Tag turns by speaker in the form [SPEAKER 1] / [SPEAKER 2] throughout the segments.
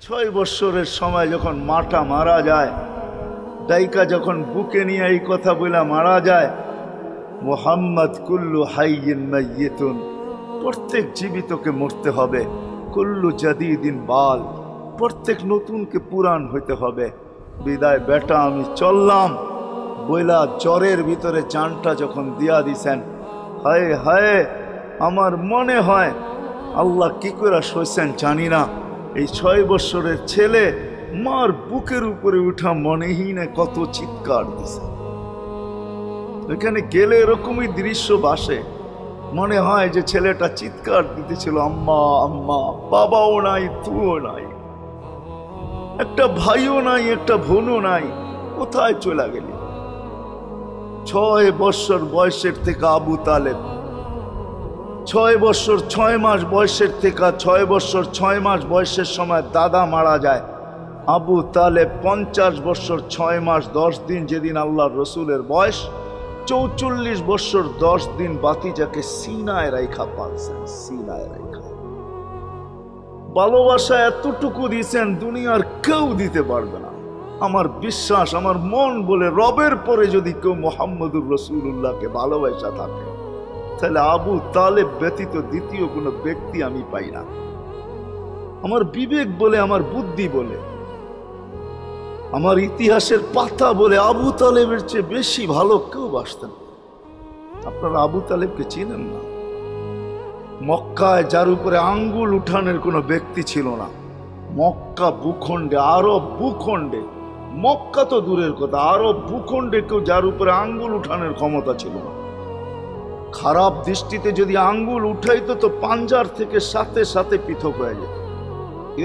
[SPEAKER 1] 6 বৎসরের সময় যখন মাটা মারা যায়, ডাইকা যখন বুকে নিয়ে এই কথা বলে মারা যায়, মুহাম্মদ কুল্লু হাইয়িন মাইয়িতুন, প্রত্যেক জীবিতকে মরতে হবে, কুল্লু জাদিদিন বাল, প্রত্যেক নতুনকে পুরান হইতে হবে। বিদায় বেটা আমি চললাম বইলা জ্বরের ভিতরে জানটা যখন দিয়া দিছেন, হায় হায় আমার মনে হয় আল্লাহ কি করে সইছেন জানি না, এই 6 বৎসরের ছেলে মার বুকের উপরে উঠা মনেই না কত চিৎকার দিছে। এখানে গেলে এরকমই দৃশ্য ভাসে, মনে হয় যে ছেলেটা চিৎকার দিতেছিল আম্মা আম্মা, বাবাও নাই তুও নাই, একটা ভাইও নাই একটা বোনও নাই, কোথায় চলে গেলি? 6 বৎসর বয়সের থেকে আবু তালেব, 6 বৎসর 6 মাস বয়সের থেকে 6 বৎসর 6 মাস বয়সের সময় দাদা মারা যায়। আবু তালেব 50 বৎসর 6 মাস 10 দিন, যেদিন আল্লাহর রসুলের বয়স 44 বৎসর 10 দিন বাতিজাকে সিনায় রাইখা পালছেন, সিনায় রাইখা। ভালোবাসা এতটুকু দিয়েছেন দুনিয়ার কেউ দিতে পারবে না। আমার বিশ্বাস, আমার মন বলে রবের পরে যদি কেউ মুহাম্মদুর রাসূলুল্লাহকে ভালোবাসা থাকে, তাহলে আবু তালেব ব্যতীত দ্বিতীয় কোনো ব্যক্তি আমি পাই না। আমার বিবেক বলে, আমার বুদ্ধি বলে, আমার ইতিহাসের পাতা বলে আবু তালেবের চেয়ে বেশি ভালো কেউ বাসতেন। আপনারা আবু তালেবকে চিনেন না? মক্কায় যার উপরে আঙ্গুল উঠানের কোনো ব্যক্তি ছিল না। মক্কা ভূখণ্ডে, আরব ভূখণ্ডে, মক্কা তো দূরের কথা, আরব ভূখণ্ডে কেউ যার উপরে আঙ্গুল উঠানের ক্ষমতা ছিল না। খারাপ দৃষ্টিতে যদি আঙ্গুল উঠাইতো তো পাঞ্জার থেকে সাথে সাথে পৃথক হয়ে যেত।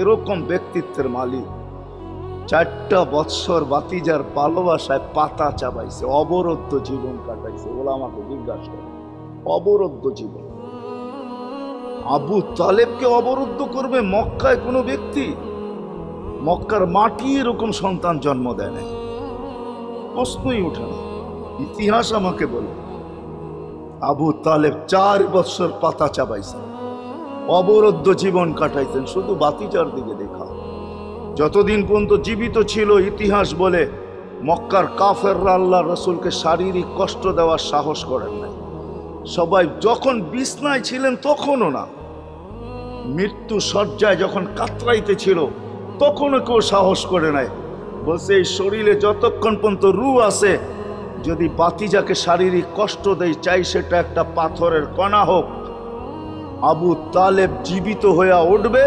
[SPEAKER 1] এরকম ব্যক্তিত্বের মালিক। 4টা বৎসর বাতিজার ভালোবাসায় পাতা চাবাইছে, অবরুদ্ধ জীবন কাটাইছে। ওলামাকে জিজ্ঞাসা করে, অবরুদ্ধ জীবন। আবু তালেবকে অবরুদ্ধ করবে মক্কায় কোনো ব্যক্তি? মক্কার মাটি এরকম সন্তান জন্ম দেয় না, প্রশ্নই ওঠে না। ইতিহাস আমাকে বলে আবু তালেব 4 বৎসর পাতা চাবাইছেন, অবরুদ্ধ জীবন কাটাইছেন। শুধু বাতিজার দিকে দেখা, যতদিন পর্যন্ত জীবিত ছিল ইতিহাস বলে মক্কার কাফেররা আল্লাহ রসুলকে শারীরিক কষ্ট দেওয়ার সাহস করেন নাই। সবাই যখন বিছনায় ছিলেন তখনও না, মৃত্যু শয্যায় যখন কাতরাইতে ছিল তখনও কেউ সাহস করে নাই। বলছে এই শরীরে যতক্ষণ পর্যন্ত রূহ আছে, যদি বাতিজাকে শারীরিক কষ্ট দেয়, চাই সেটা একটা পাথরের কণা হোক, আবু তালেব জীবিত হয়ে উঠবে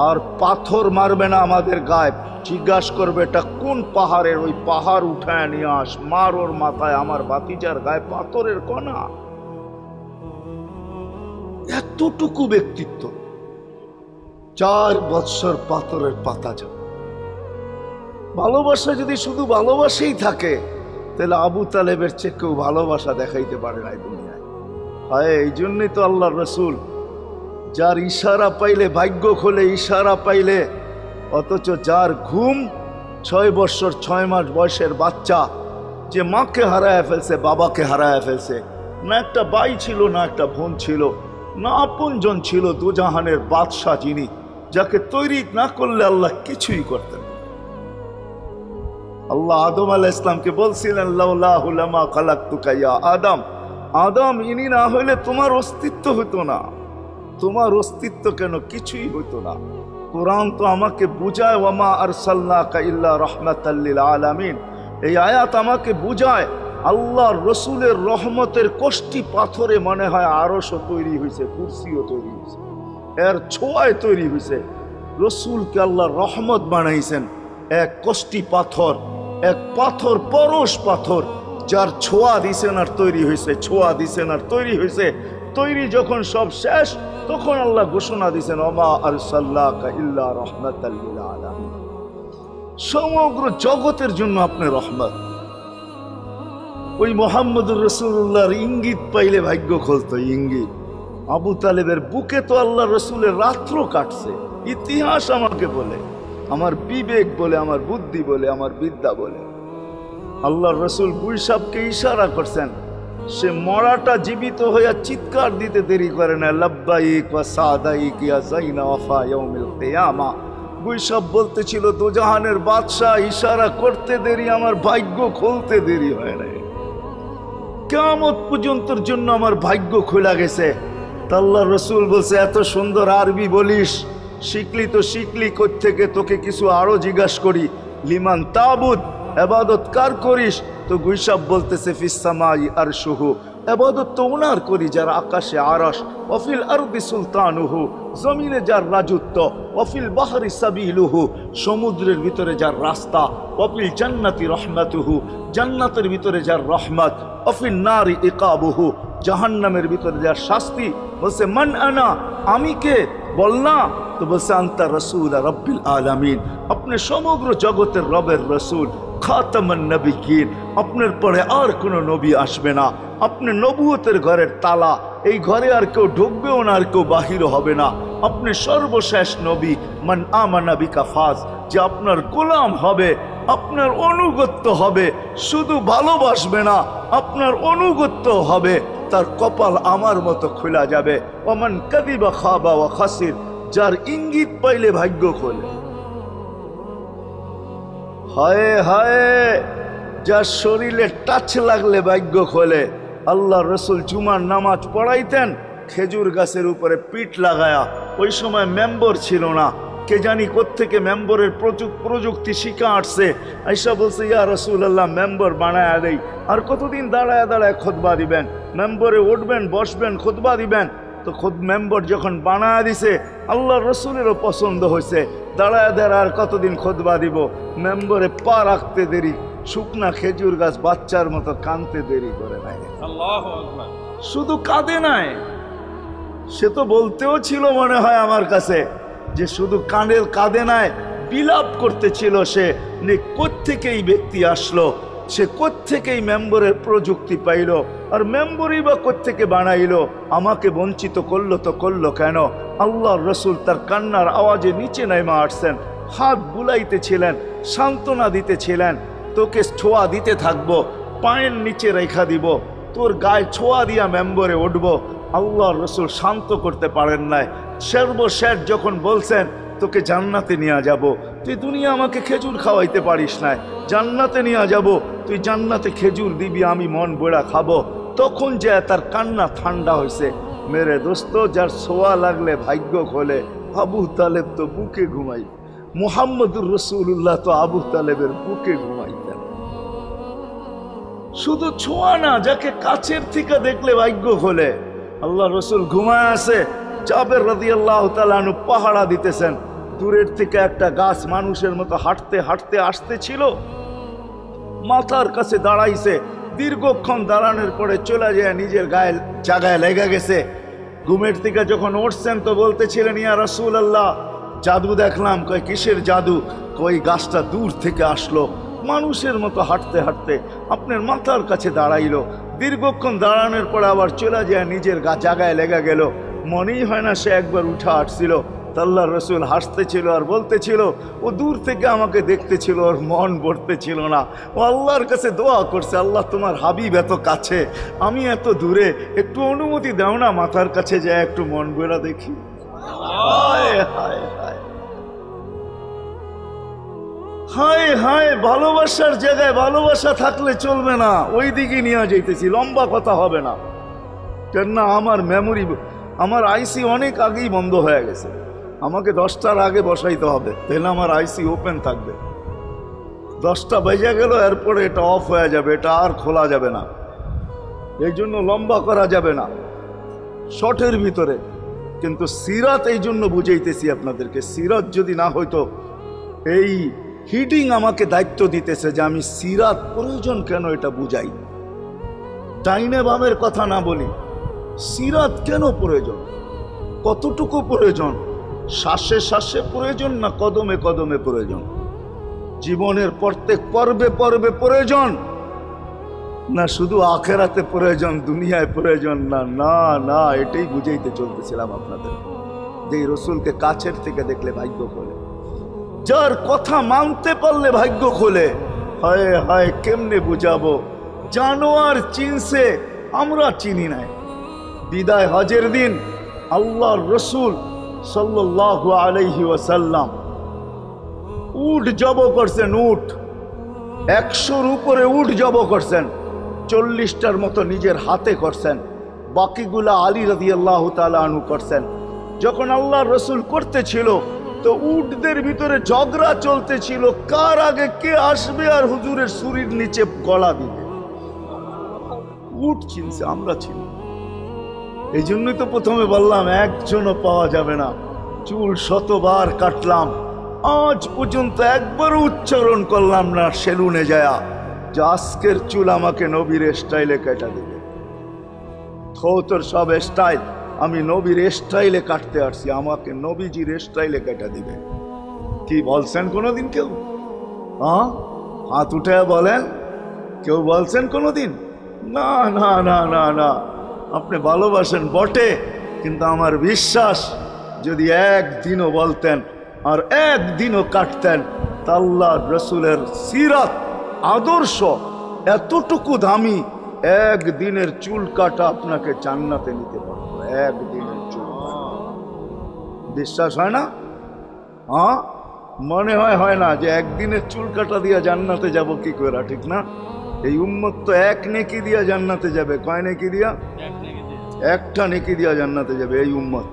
[SPEAKER 1] আর পাথর মারবে না আমাদের গায়ে। জিজ্ঞাসা করবে এটা কোন পাহাড়ের, ওই পাহাড় উঠায় নিয়ে আস, মার ওর মাথায়, আমার বাতিজার গায়ে পাথরের কণা। এতটুকু ব্যক্তিত্ব। 4 বৎসর পাথরের পাতা যা। ভালোবাসা যদি শুধু ভালোবাসাই থাকে, তাহলে আবু তালেবের চেয়ে কেউ ভালোবাসা দেখাইতে পারে না দুনিয়ায়। হয় এই জন্যই তো আল্লাহ রসুল, যার ইশারা পাইলে ভাগ্য খোলে, ইশারা পাইলে, অথচ যার ঘুম 6 বৎসর 6 মাস বয়সের বাচ্চা, যে মাকে হারায় ফেলছে, বাবাকে হারায় ফেলছে, না একটা ভাই ছিল, না একটা বোন ছিল, না আপনজন ছিল, দুজাহানের বাদশাহ যিনি, যাকে তৈরি না করলে আল্লাহ কিছুই করতেন। আল্লাহ আদম আলাইহিস সালামকে বলছিলেন লাউলাহু লামা খালাকতুকা ইয়া আদম, আদম ইনি না হইলে তোমার অস্তিত্ব হতো না। তোমার অস্তিত্ব কেন, কিছুই হতো না। কোরআন তো আমাকে বুঝায় ওয়ামা আরসালনাকা ইল্লা রাহমাতাল লিল আলামিন। এই আয়াত আমাকে বুঝায় আল্লাহর রসুলের রহমতের কোষ্ঠী পাথরে মনে হয় আরশও তৈরি হয়েছে, কুরসিও তৈরি হয়েছে, এর ছোঁয়ায় তৈরি হয়েছে। রসুলকে আল্লাহ রহমত বানাইছেন, এক কোষ্ঠী পাথর, এক পাথর, পরশ পাথর, যার ছোঁয়া দিছেন আর তৈরি হয়েছে, ছোঁয়া দিছেন আর তৈরি হয়েছে। তৈরি যখন সব শেষ, তখন আল্লাহ ঘোষণা দিছেন ওমা আরসালনাকা ইল্লা রাহমাতাল লিল আলামিন। সমগ্র জগতের জন্য আপনি রহমত। ওই মুহাম্মদুর রাসূলুল্লাহর ইঙ্গিত পাইলে ভাগ্য খুলতো, ইঙ্গিত। আবু তালেবের বুকে তো আল্লাহ রসুলের রাত্র কাটছে। ইতিহাস আমাকে বলে, আমার বিবেক বলে, আমার বুদ্ধি বলে, আমার বিদ্যা বলে, আল্লাহর রসুল গুইসাবকে ইশারা করছেন, সে মরাটা জীবিত হইয়া চিৎকার দিতে দেরি করে না, লাব্বাইক ওয়া সাদাইক ইয়া যাইনা ওয়াফা ইয়াউমিল কিয়ামা। গুইসাব বলতেছিল দোজাহানের বাদশাহ ইশারা করতে দেরি, আমার ভাগ্য খুলতে দেরি হয় নাই, কিয়ামত পর্যন্তর জন্য আমার ভাগ্য খোলা গেছে। আল্লাহর রাসূল বলছে এত সুন্দর আরবি বলিস, শিখলি তো শিখলি কোত্থেকে, তোকে কিছু আরো জিজ্ঞাসা করি, লিমান তাবুদ, ইবাদত কার করিস? তো গুইসাব বলতেছে ফিস সামাই আরশুহু, ইবাদত তো ওনার করি যার আকাশে আরশ, ওয়াফিল আরদি সুলতানুহু, জমিনে যার রাজত্ব, ওয়াফিল বাহরি সাবিলুহু, সমুদ্রের ভিতরে যার রাস্তা, ওয়াফিল জান্নাতি রহমাতুহু, জান্নাতের ভিতরে যার রহমত, ওয়াফিল নারি ইকাবুহু, জাহান্নামের ভিতরে যার শাস্তি। বলছে মান আনা, আমি কে? বল না। তো বলছে আনতা রাসূল রাব্বিল আলামিন, আপনি সমগ্র জগতের রবের রাসূল, খাতামান নবিয়্যিন, আপনার পরে আর কোনো নবী আসবে না, আপনি নবুয়তের ঘরের তালা, এই ঘরে আর কেউ ঢুকবেও না, আর কেউ বাহির হবে না, আপনি সর্বশেষ নবী। মান আমানা বিকা ফাজ, যে আপনার গোলাম হবে, আপনার অনুগত্য হবে, শুধু ভালোবাসবে না, আপনার অনুগত্য হবে, তার কপাল আমার মতো খোলা যাবে। ওমান কাযিবা খাবা ওয়া খাসির, যার ইঙ্গিত পাইলে ভাগ্য খোলে। হায় হায়, যার শরীরে টাচ লাগলে ভাগ্য খোলে। আল্লাহ রসুল জুমার নামাজ পড়াইতেন খেজুর গাছের উপরে পিঠ লাগায়া। ওই সময় মেম্বর ছিল না, কে জানি কোত্থেকে মেম্বরের প্রযুক্তি শিখা আসছে। আইসা বলছে ইয়া রাসূলুল্লাহ, মেম্বর বানায়া দেই। আর কতদিন দাঁড়ায় দাঁড়ায় খুতবা দিবেন, মেম্বরে উঠবেন বসবেন খুতবা দিবেন। তো খুদ মেম্বর যখন বানায়া দিছে, আল্লাহ রসুলেরও পছন্দ হয়েছে, দাঁড়ায় দাঁড়ায় আর কতদিন খুতবা দিব। মেম্বরে পা রাখতে দেরি, শুকনা খেজুর গাছ বাচ্চার মতো কাঁদতে দেরি করে নাই। আল্লাহু আকবার। শুধু কাঁদে নাই, সে তো বলতেও ছিল মনে হয় আমার কাছে যে শুধু কাঁদে নাই, বিলাপ করতেছিল সে, কোত্থেকে এই ব্যক্তি আসলো, সে কোত্থেকেই মেম্বরের প্রযুক্তি পাইল, আর মেম্বরই বা কোত্থেকে বানাইলো, আমাকে বঞ্চিত করলো তো করলো কেন? আল্লাহর রসুল তার কান্নার আওয়াজে নিচে নেমে আসছেন, হাত বুলাইতেছিলেন, সান্ত্বনা দিতেছিলেন, তোকে ছোঁয়া দিতে থাকবো, পায়ের নিচে রেখা দিব, তোর গায়ে ছোঁয়া দিয়া মেম্বরে উঠবো। আল্লাহর রসুল শান্ত করতে পারেন নাই। সর্বশেষ যখন বলছেন তোকে জান্নাতে নিয়ে যাব, তুই দুনিয়া আমাকে খেজুর খাওয়াইতে পারিস না, জান্নাতে নিয়ে যাব, তুই জান্নাতে খেজুর দিবি, আমি মন বড়া খাবো, তখন যে তার কান্না ঠান্ডা হয়েছে। মেরে দোস্ত, যার ছোঁয়া লাগলে ভাগ্য খোলে। আবু তালেব তো বুকে ঘুমাই, মুহাম্মদুর রাসূলুল্লাহ তো আবু তালেবের বুকে ঘুমাইতেন। শুধু ছোঁয়া না, যাকে কাছের থেকে দেখলে ভাগ্য খোলে। আল্লাহ রসুল ঘুমায় আছে, জাবের রাদিয়াল্লাহু তাআলা আনহু পাহারা দিতেছেন। দূরের থেকে একটা গাছ মানুষের মতো হাঁটতে হাঁটতে আসতেছিল, মাথার কাছে দাঁড়াইছে, দীর্ঘক্ষণ দাঁড়ানোর পরে চলে যায় নিজের গায়ে জায়গায় লেগে গেছে। ঘুমের থেকে যখন উঠছেন তো বলতেছিলেন ইয়া রাসূলুল্লাহ, জাদু দেখলাম। কয় কিসের জাদু? কই গাছটা দূর থেকে আসলো, মানুষের মতো হাঁটতে হাঁটতে আপনার মাথার কাছে দাঁড়াইলো, দীর্ঘক্ষণ দাঁড়ানোর পরে আবার চলে যায় নিজের জায়গায় লেগে গেল, মনেই হয় না সে একবার উঠে আসছিল। আল্লাহর রসুল হাসতেছিল আর বলতেছিল ও দূর থেকে আমাকে দেখতেছিল, ওর মন ভরতেছিল না, ও আল্লাহর কাছে দোয়া করছে, আল্লাহ তোমার হাবিব এত কাছে, আমি এত দূরে, একটু অনুমতি দাও না মাথার কাছে যায় একটু মন ভরা দেখি। হায় হায় হায় হায় হায়, ভালোবাসার জায়গায় ভালোবাসা থাকলে চলবে না, ওই দিকে নিয়ে যাইতেছি, লম্বা কথা হবে না। কেন না আমার মেমোরি, আমার আইসি অনেক আগেই বন্ধ হয়ে গেছে, আমাকে 10টার আগে বসাইতে হবে, তাহলে আমার আইসি ওপেন থাকবে। 10টা বেজে গেল, এরপরে এটা অফ হয়ে যাবে, এটা আর খোলা যাবে না, এই জন্য লম্বা করা যাবে না, শর্টের ভিতরে। কিন্তু সিরাত এই জন্য বুঝাইতেছি আপনাদেরকে, সিরাত যদি না হইতো, এই হিডিং আমাকে দায়িত্ব দিতেছে যে আমি সিরাত প্রয়োজন কেন এটা বুঝাই, ডাইনে বামের কথা না বলি, সিরাত কেন প্রয়োজন, কতটুকু প্রয়োজন, শ্বাসে শ্বাসে প্রয়োজন না কদমে কদমে প্রয়োজন, জীবনের প্রত্যেক পর্বে পর্বে প্রয়োজন না শুধু আখেরাতে প্রয়োজন, দুনিয়ায় প্রয়োজন না? না না, এটাই বুঝাইতে চলতেছিলাম আপনাদের, যে রসুলকে কাছের থেকে দেখলে ভাগ্য খোলে, যার কথা মানতে পারলে ভাগ্য খোলে। হায় হায়, কেমনে বুঝাবো, জানোয়ার চিনছে, আমরা চিনি নাই। বিদায় হজের দিন আল্লাহর রসুল সাল্লাল্লাহু আলাইহি ওয়াসাল্লাম উট জব করছেন, উট 100-র উপরে উট জব করছেন, 40টার মতো নিজের হাতে করছেন, বাকিগুলা আলী রাদিয়াল্লাহু তাআলা আনহু করছেন। যখন আল্লাহর রাসূল করতেছিল তো উটদের ভিতরে ঝগড়া চলতেছিল, কার আগে কে আসবে আর হুজুরের ছুরির নিচে গলা দিবে। উট চিনছে, আমরা চিনি। এই জন্যই তো প্রথমে বললাম একজনও পাওয়া যাবে না। চুল শতবার কাটলাম, আজ পর্যন্ত একবারও উচ্চারণ করলাম না সেলুনে যায়া যে আজকের চুল আমাকে নবীর স্টাইলে কেটে দিবে। তোর সব স্টাইল, আমি নবীর স্টাইলে কাটতে আসছি, আমাকে নবীজির স্টাইলে কেটে দিবে। কি বলছেন কোনোদিন কেউ? হাত উঠে বলেন, কেউ বলছেন কোনোদিন? না না না না না। আপনি ভালোবাসেন বটে, কিন্তু আমার বিশ্বাস যদি একদিনও বলতেন আর একদিনও কাটতেন তা আল্লাহর রাসূলের সিরাত আদর্শ এতটুকু দামি, একদিনের চুল কাটা আপনাকে জান্নাতে নিতে পারবো। একদিনের চুল বিশ্বাস হয় না? মনে হয় না যে একদিনের চুল কাটা দিয়া জান্নাতে যাব কি করে, ঠিক না? এই উম্মত তো এক নেকি দিয়া জান্নাতে যাবে। কয় নেকি দিয়া? একটা নেকি দিয়া জান্নাতে যাবে এই উম্মত।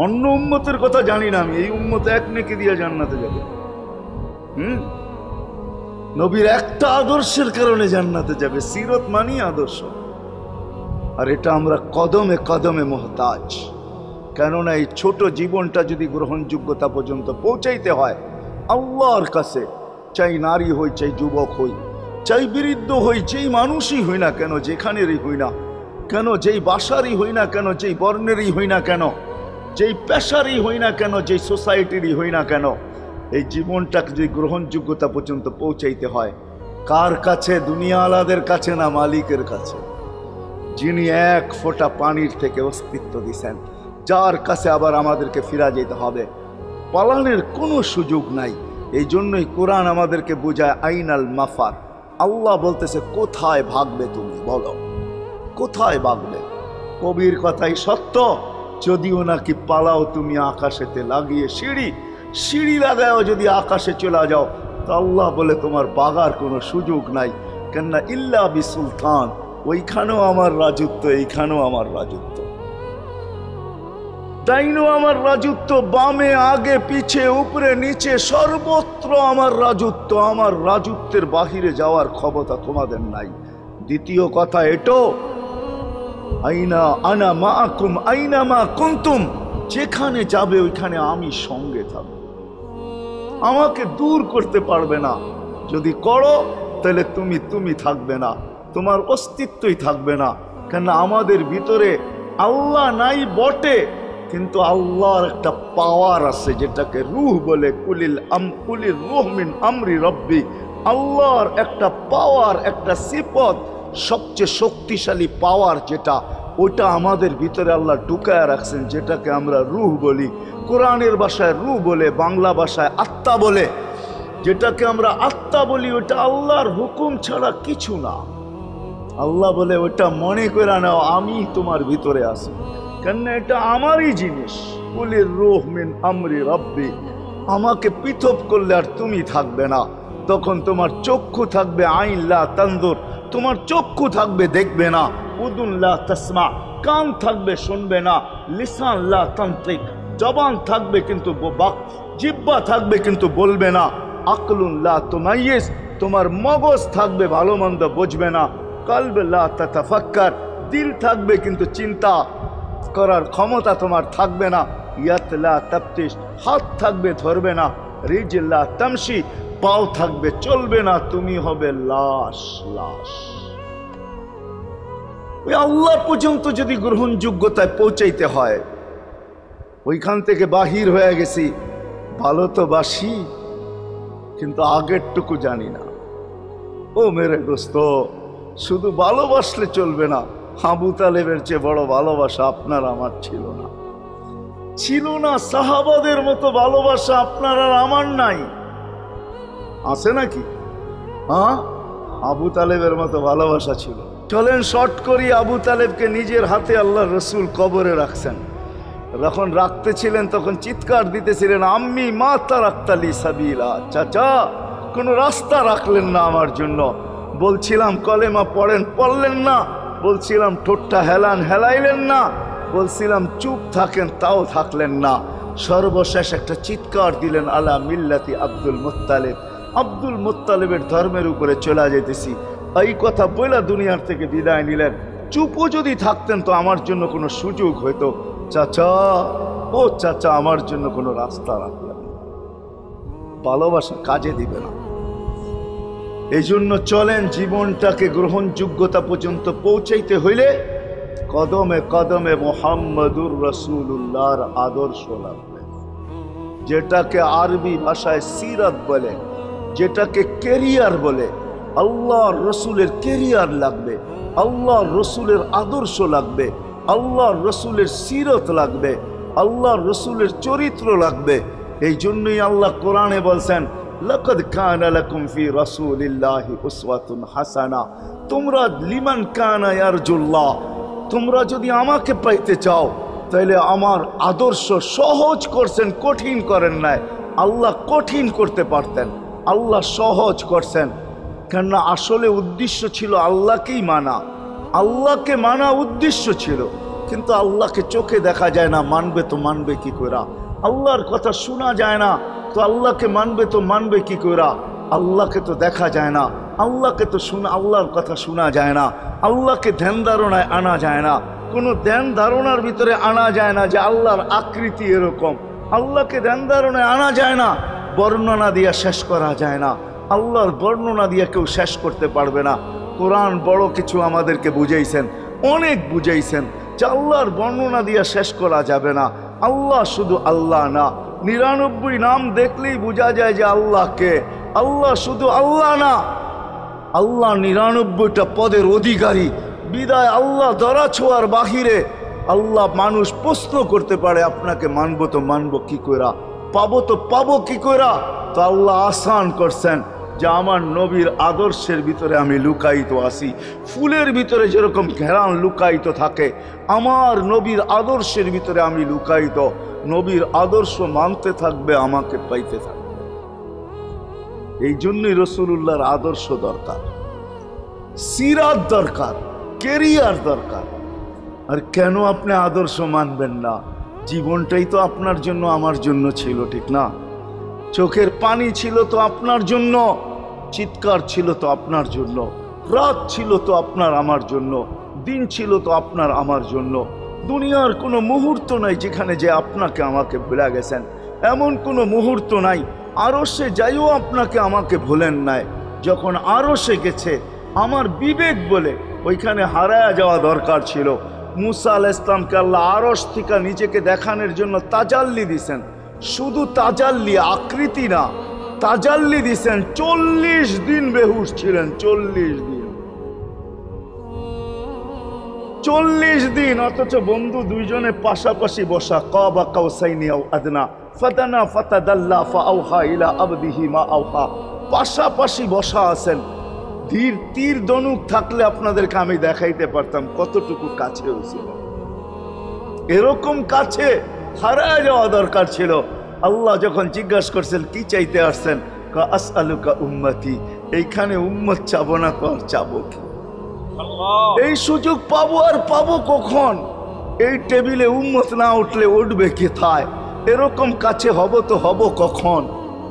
[SPEAKER 1] অন্য উম্মতের কথা জানি না আমি, এই উম্মত এক নেকি দিয়া জান্নাতে যাবে। নবীর একটা আদর্শের কারণে জান্নাতে যাবে। সিরত মানি আদর্শ, আর এটা আমরা কদমে কদমে মুহতাজ। কেননা এই ছোট জীবনটা যদি গ্রহণযোগ্যতা পর্যন্ত পৌঁছাইতে হয় আল্লাহর কাছে, চাই নারী হই, চাই যুবক হই, চাই বৃদ্ধ হই, যেই মানুষই হই না কেন, যেখানেরই হই না কেন, যেই বাসারই হই না কেন, যেই বর্ণেরই হই না কেন, যেই পেশারই হই না কেন, যেই সোসাইটিরই হই না কেন, এই জীবনটাকে যদি গ্রহণযোগ্যতা পর্যন্ত পৌঁছাইতে হয় কার কাছে? দুনিয়া আলাদের কাছে না, মালিকের কাছে, যিনি এক ফোঁটা পানির থেকে অস্তিত্ব দিছেন, যার কাছে আবার আমাদেরকে ফিরা যেতে হবে। পালানের কোনো সুযোগ নাই। এই জন্যই কোরআন আমাদেরকে বোঝায় আইনাল মাফার। আল্লাহ বলতেছে কোথায় ভাগবে তুমি, বলো কোথায় ভাগবে? কবির কথাই সত্য, যদিও নাকি পালাও তুমি আকাশেতে লাগিয়ে সিঁড়ি লাগাও, যদি আকাশে চলে যাও তো আল্লাহ বলে তোমার বাগার কোনো সুযোগ নাই। কেননা ইল্লা বি সুলতান, ওইখানেও আমার রাজত্ব, এইখানেও আমার রাজত্ব, ডাইনো আমার রাজত্ব, বামে আগে পিছে উপরে নিচে সর্বত্র আমার রাজত্ব। আমার রাজত্বের বাহিরে যাওয়ার ক্ষমতা তোমাদের নাই। দ্বিতীয় কথা এটো, আইনা আনা মাআকুম আইনা মা কুনতুম, যেখানে যাবে ওইখানে আমি সঙ্গে থাকব, আমাকে দূর করতে পারবে না। যদি করো তাহলে তুমি থাকবে না, তোমার অস্তিত্বই থাকবে না। কেন আমাদের ভিতরে আল্লাহ নাই বটে, কিন্তু আল্লাহর একটা পাওয়ার আছে যেটাকে রূহ বলে। কুলির রূহ মিন আমরি রব্বি, আল্লাহর একটা পাওয়ার, একটা সিফত, সবচেয়ে শক্তিশালী পাওয়ার যেটা, ওটা আমাদের ভিতরে আল্লাহ ঢুকায় রাখছেন, যেটাকে আমরা রূহ বলি। কোরআনের ভাষায় রূহ বলে, বাংলা ভাষায় আত্মা বলে। যেটাকে আমরা আত্মা বলি ওটা আল্লাহর হুকুম ছাড়া কিছু না। আল্লাহ বলে ওটা মনে করে নাও আমি তোমার ভিতরে আছি, কেন এটা আমারই জিনিস। কুলির রূহ মিন আমরি রব্বি, আমাকে পৃথক করলে আর তুমি থাকবে না। তখন তোমার চক্ষু থাকবে আইন লা তানজুর, তোমার চক্ষু থাকবে দেখবে না। উদুন লা তাসমা, কান থাকবে শুনবে না। লিসান লা তানতিক, জবান থাকবে কিন্তু জিহ্বা থাকবে কিন্তু বলবে না। আকলুন লা তুমাইয়িজ, তোমার মগজ থাকবে ভালো মন্দ বুঝবে না। কলব লা তাতাফাক্কার, দিল থাকবে কিন্তু চিন্তা করার ক্ষমতা তোমার থাকবে না। ইয়াত লা তাফতিশ, হাত থাকবে ধরবে না। রিজল লা তামশি, পাও থাকবে চলবে না। তুমি হবে লাশ। ওই আল্লাহ পর্যন্ত যদি গ্রহণযোগ্যতায় পৌঁছাইতে হয়, ওইখান থেকে বাহির হয়ে গেছি। ভালো তো বাসি, কিন্তু আগেরটুকু জানি না। ও মেরে দোস্ত, শুধু ভালোবাসলে চলবে না। আবু তালেবের চেয়ে বড় ভালোবাসা আপনার আমার ছিল না। সাহাবাদের মতো ভালোবাসা আপনার আর আমার নাই। আছে নাকি? আবু তালেবের মতো ভালোবাসা ছিল। চলেন শর্ট করি। আবু তালেবকে নিজের হাতে আল্লাহর রসুল কবরে রাখছেন। যখন রাখতেছিলেন তখন চিৎকার দিতেছিলেন, আম্মি মা তারাক্তালি সাবিলা, চাচা কোনো রাস্তা রাখলেন না আমার জন্য। বলছিলাম কলেমা পড়েন, পড়লেন না। বলছিলাম ঠোঁটটা হেলান, হেলাইলেন না। বলছিলাম চুপ থাকেন, তাও থাকলেন না। সর্বশেষ একটা চিৎকার দিলেন, আলা মিল্লাতি আব্দুল মুত্তালিব, আব্দুল মুত্তালিবের ধর্মের উপরে চলে যেতেছি। এই কথা বইলা দুনিয়ার থেকে বিদায় নিলেন। চুপও যদি থাকতেন তো আমার জন্য কোনো সুযোগ হইতো। চাচা, ও চাচা, আমার জন্য কোনো রাস্তা রাখলেন না। ভালোবাসা কাজে দিবে না। এই জন্য চলেন, জীবনটাকে গ্রহণযোগ্যতা পর্যন্ত পৌঁছাইতে হইলে কদমে কদমে মুহাম্মদুর রাসূলুল্লাহর আদর্শ লাগবে, যেটাকে আরবি ভাষায় সিরাত বলে, যেটাকে কেরিয়ার বলে। আল্লাহর রসুলের কেরিয়ার লাগবে, আল্লাহর রসুলের আদর্শ লাগবে, আল্লাহর রসুলের সিরত লাগবে, আল্লাহর রসুলের চরিত্র লাগবে। এই জন্যই আল্লাহ কোরআনে বলছেন, লাকাদ কানা লাকুম ফি রাসূলিল্লাহি উসওয়াতুন হাসানা, তোমরা লিমান কানা ইয়ারজুল্লাহ, তোমরা যদি আমাকে পাইতে চাও তাহলে আমার আদর্শ সহজ করছেন, কঠিন করেন নাই। আল্লাহ কঠিন করতে পারতেন, আল্লাহ সহজ করছেন। কেননা আসলে উদ্দেশ্য ছিল আল্লাহকেই মানা, আল্লাহকে মানা উদ্দেশ্য ছিল। কিন্তু আল্লাহকে চোখে দেখা যায় না, মানবে তো মানবে কি করে? আল্লাহর কথা শোনা যায় না, তো আল্লাহকে মানবে তো মানবে কি করে? আল্লাহকে তো দেখা যায় না, আল্লাহকে তো আল্লাহর কথা শোনা যায় না, আল্লাহকে ধ্যান ধারণায় আনা যায় না, কোনো ধ্যান ধারণার ভিতরে আনা যায় না যে আল্লাহর আকৃতি এরকম। আল্লাহকে ধ্যান ধারণায় আনা যায় না, বর্ণনা দিয়া শেষ করা যায় না। আল্লাহর বর্ণনা দিয়ে কেউ শেষ করতে পারবে না। কোরআন বড় কিছু আমাদেরকে বুঝাইছেন, অনেক বুঝাইছেন যে আল্লাহর বর্ণনা দিয়ে শেষ করা যাবে না। আল্লাহ শুধু আল্লাহ না, 99 নাম দেখলেই বোঝা যায় যে আল্লাহকে। আল্লাহ শুধু আল্লাহ না, আল্লাহ 99টা পদের অধিকারী। বিদায় আল্লাহ ধরা ছোঁয়ার বাহিরে আল্লাহ মানুষ প্রশ্ন করতে পারে, আপনাকে মানবো তো মানবো কি কইরা, পাবো তো পাবো কি কইরা? তো আল্লাহ আসান করছেন যে আমার নবীর আদর্শের ভিতরে আমি লুকায়িত আছি। ফুলের ভিতরে যেরকম ঘেরান লুকায়িত থাকে, আমার নবীর আদর্শের ভিতরে আমি লুকায়িত। নবীর আদর্শ মানতে থাকবে, আমাকে পাইতে থাকবে। এই জন্যই রাসূলুল্লাহর আদর্শ দরকার, সিরাত দরকার, কেরিয়ার দরকার। আর কেন আপনি আদর্শ মানবেন না? জীবনটাই তো আপনার জন্য আমার জন্য ছিল, ঠিক না? চোখের পানি ছিল তো আপনার জন্য, চিৎকার ছিল তো আপনার জন্য, রাত ছিল তো আপনার আমার জন্য, দিন ছিল তো আপনার আমার জন্য। দুনিয়ার কোনো মুহূর্ত নাই যেখানে যে আপনাকে আমাকে ভুলে গেছেন, এমন কোনো মুহূর্ত নাই। আরশে যাইও আপনাকে আমাকে ভুলেন নাই। যখন আরশে গেছে আমার বিবেক বলে ওইখানে হারায়া যাওয়া দরকার ছিল। মুসা আলাইহিস সালামকে আল্লাহ আরশ থেকে নিজেকে দেখানোর জন্য তাজাল্লি দিছেন। শুধু তাজাল্লি, আকৃতি না, তাজাল্লি দিছেন। 40 দিন বেহুশ ছিলেন, 40 দিন, 40 দিন। অথচ বন্ধু দুইজনে পাশাপাশি বসা, কাবা কাউসাইনি আও আদনা ফাদানা ফাতাদাল্লা ফাআওহা ইলা আবদিহি মা আওহা, পাশাপাশি বসা আছেন। তীর ধনুক থাকলে আপনাদেরকে আমি দেখাইতে পারতাম কতটুকু কাছে হয়েছিল। এরকম কাছে হারায় যাওয়া দরকার ছিল। আল্লাহ যখন জিজ্ঞাসা করছেন কি চাইতে আসছেন, আসআলুকা উম্মতি, এইখানে উম্মত চাবো না তো আর চাবো কি? এই সুযোগ পাবো আর পাবো কখন? এই টেবিলে উম্মত না উঠলে উঠবে কোথায়? এরকম কাছে হব তো হব কখন?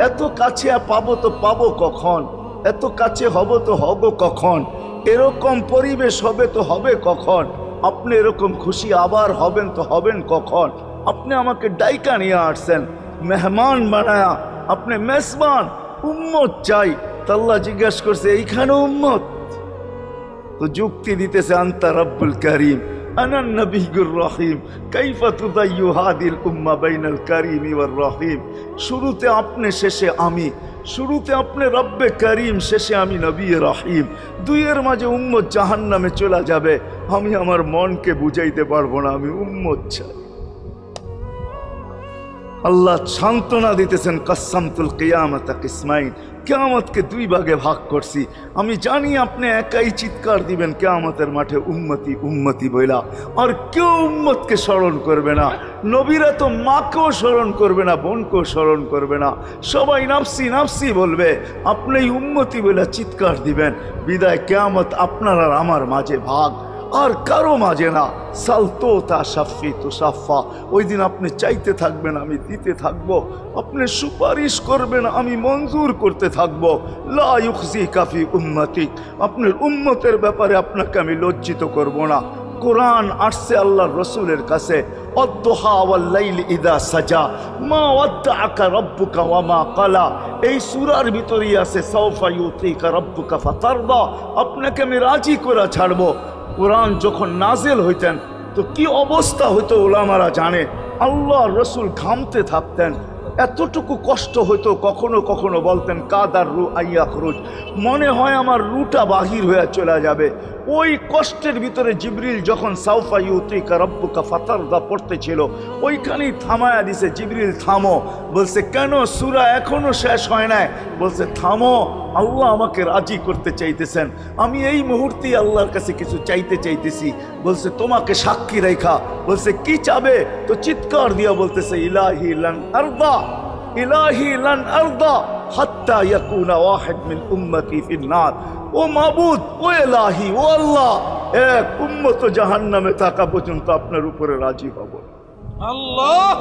[SPEAKER 1] এত কাছে পাবো তো পাবো কখন? এত কাছে হব তো হব কখন? এরকম পরিবেশ হবে তো হবে কখন? আপনি এরকম খুশি আবার হবেন তো হবেন কখন? আপনি আমাকে ডাইকা নিয়ে আসছেন, মেহমান বানায়া, আপনি মেজবান, উম্মত চাই। তা আল্লাহ জিজ্ঞাসা করছে এইখানে উম্মত? তো যুক্তি দিতেছে, আনতা রব্বুল করিম আনান নবিয়্যুর রহিম কাইফা তুদাইয়ু হাদিল উম্মাহ বাইনাল কারীমি ওয়ার রহিম। শুরুতে আপনি, শেষে আমি। শুরুতে আপনি রব্বে করিম, শেষে আমি নবী রহিম। দুইয়ের মাঝে উম্মত জাহান্নামে চলে যাবে। আমি আমার মনকে বুঝাইতে পারবো না, আমি উম্মত চাই। আল্লাহ সান্ত্বনা দিতেছেন, কাসসামতুল কিয়ামাতা কিসমাইন, কিয়ামতকে দুই ভাগে ভাগ করছি। আমি জানি আপনি একাই চিৎকার দিবেন কিয়ামতের মাঠে উম্মতি উম্মতি বইলা, আর কেউ উম্মতকে স্মরণ করবে না। নবীরা তো মাকেও স্মরণ করবে না, বোনকেও স্মরণ করবে না, সবাই নাফসি নাফসি বলবে। আপনি উম্মতি বইলা চিৎকার দিবেন। বিদায় কিয়ামত আপনার আর আমার মাঝে ভাগ, আর কারো মাঝে না। সালতো তা সাফি তো সাফা, ওই দিন আপনি চাইতে থাকবেন, আমি দিতে থাকবো। আপনি সুপারিশ করবেন, আমি মঞ্জুর করতে থাকবো। লা ইউখজি কাফি উম্মতিক, আপনার উম্মতের ব্যাপারে আপনাকে আমি লজ্জিত করব না। কোরআন আসছে আল্লাহর রসুলের কাছে, অদ্দুহা ওয়াল লাইলি ইদা সাজা মা ওয়াদ্দাআকা রাব্বুকা ওয়া মা ক্বালা। এই সূরার ভিতরেই আছে সাওফা ইউতিকা রাব্বুকা ফাতারদা, আপনাকে আমি রাজি করে ছাড়বো। কোরআন যখন নাজেল হইতেন তো কি অবস্থা হইতো ওলামারা জানে। আল্লাহ রসুল ঘামতে থাকতেন, এতটুকু কষ্ট হইতো, কখনো কখনো বলতেন কাদার রু আইয়া খরুজ, মনে হয় আমার রুটা বাহির হয়ে চলে যাবে। ওই কষ্টের ভিতরে জিবরিল যখন সাউফা ইউতিকা রাব্বুকা ফাতারদা পড়তেছিল, ওইখানেই থামায়া দিছে, জিবরিল থামো। বলছে কেন, সূরা এখনো শেষ হয় নাই। বলছে থামো, আল্লাহ আমাকে রাজি করতে চাইতেছেন, আমি এই মুহূর্তেই আল্লাহর কাছে কিছু চাইতে চাইতেছি। বলছে তোমাকে সাক্ষী রেখা। বলছে কি চাবে? তো চিৎকার দিয়া বলতেছে ইলাহি লান আরদা, ইলাহি লান আরদা হাত্তা ইয়াকুনা ওয়াহিদ মিন উম্মতি ফিন নার। ও মাবুদ, ও ইলাহি, ও আল্লাহ, এক উম্মত জাহান্নামে থাকা পর্যন্ত আপনার উপরে রাজি হব না। আল্লাহ,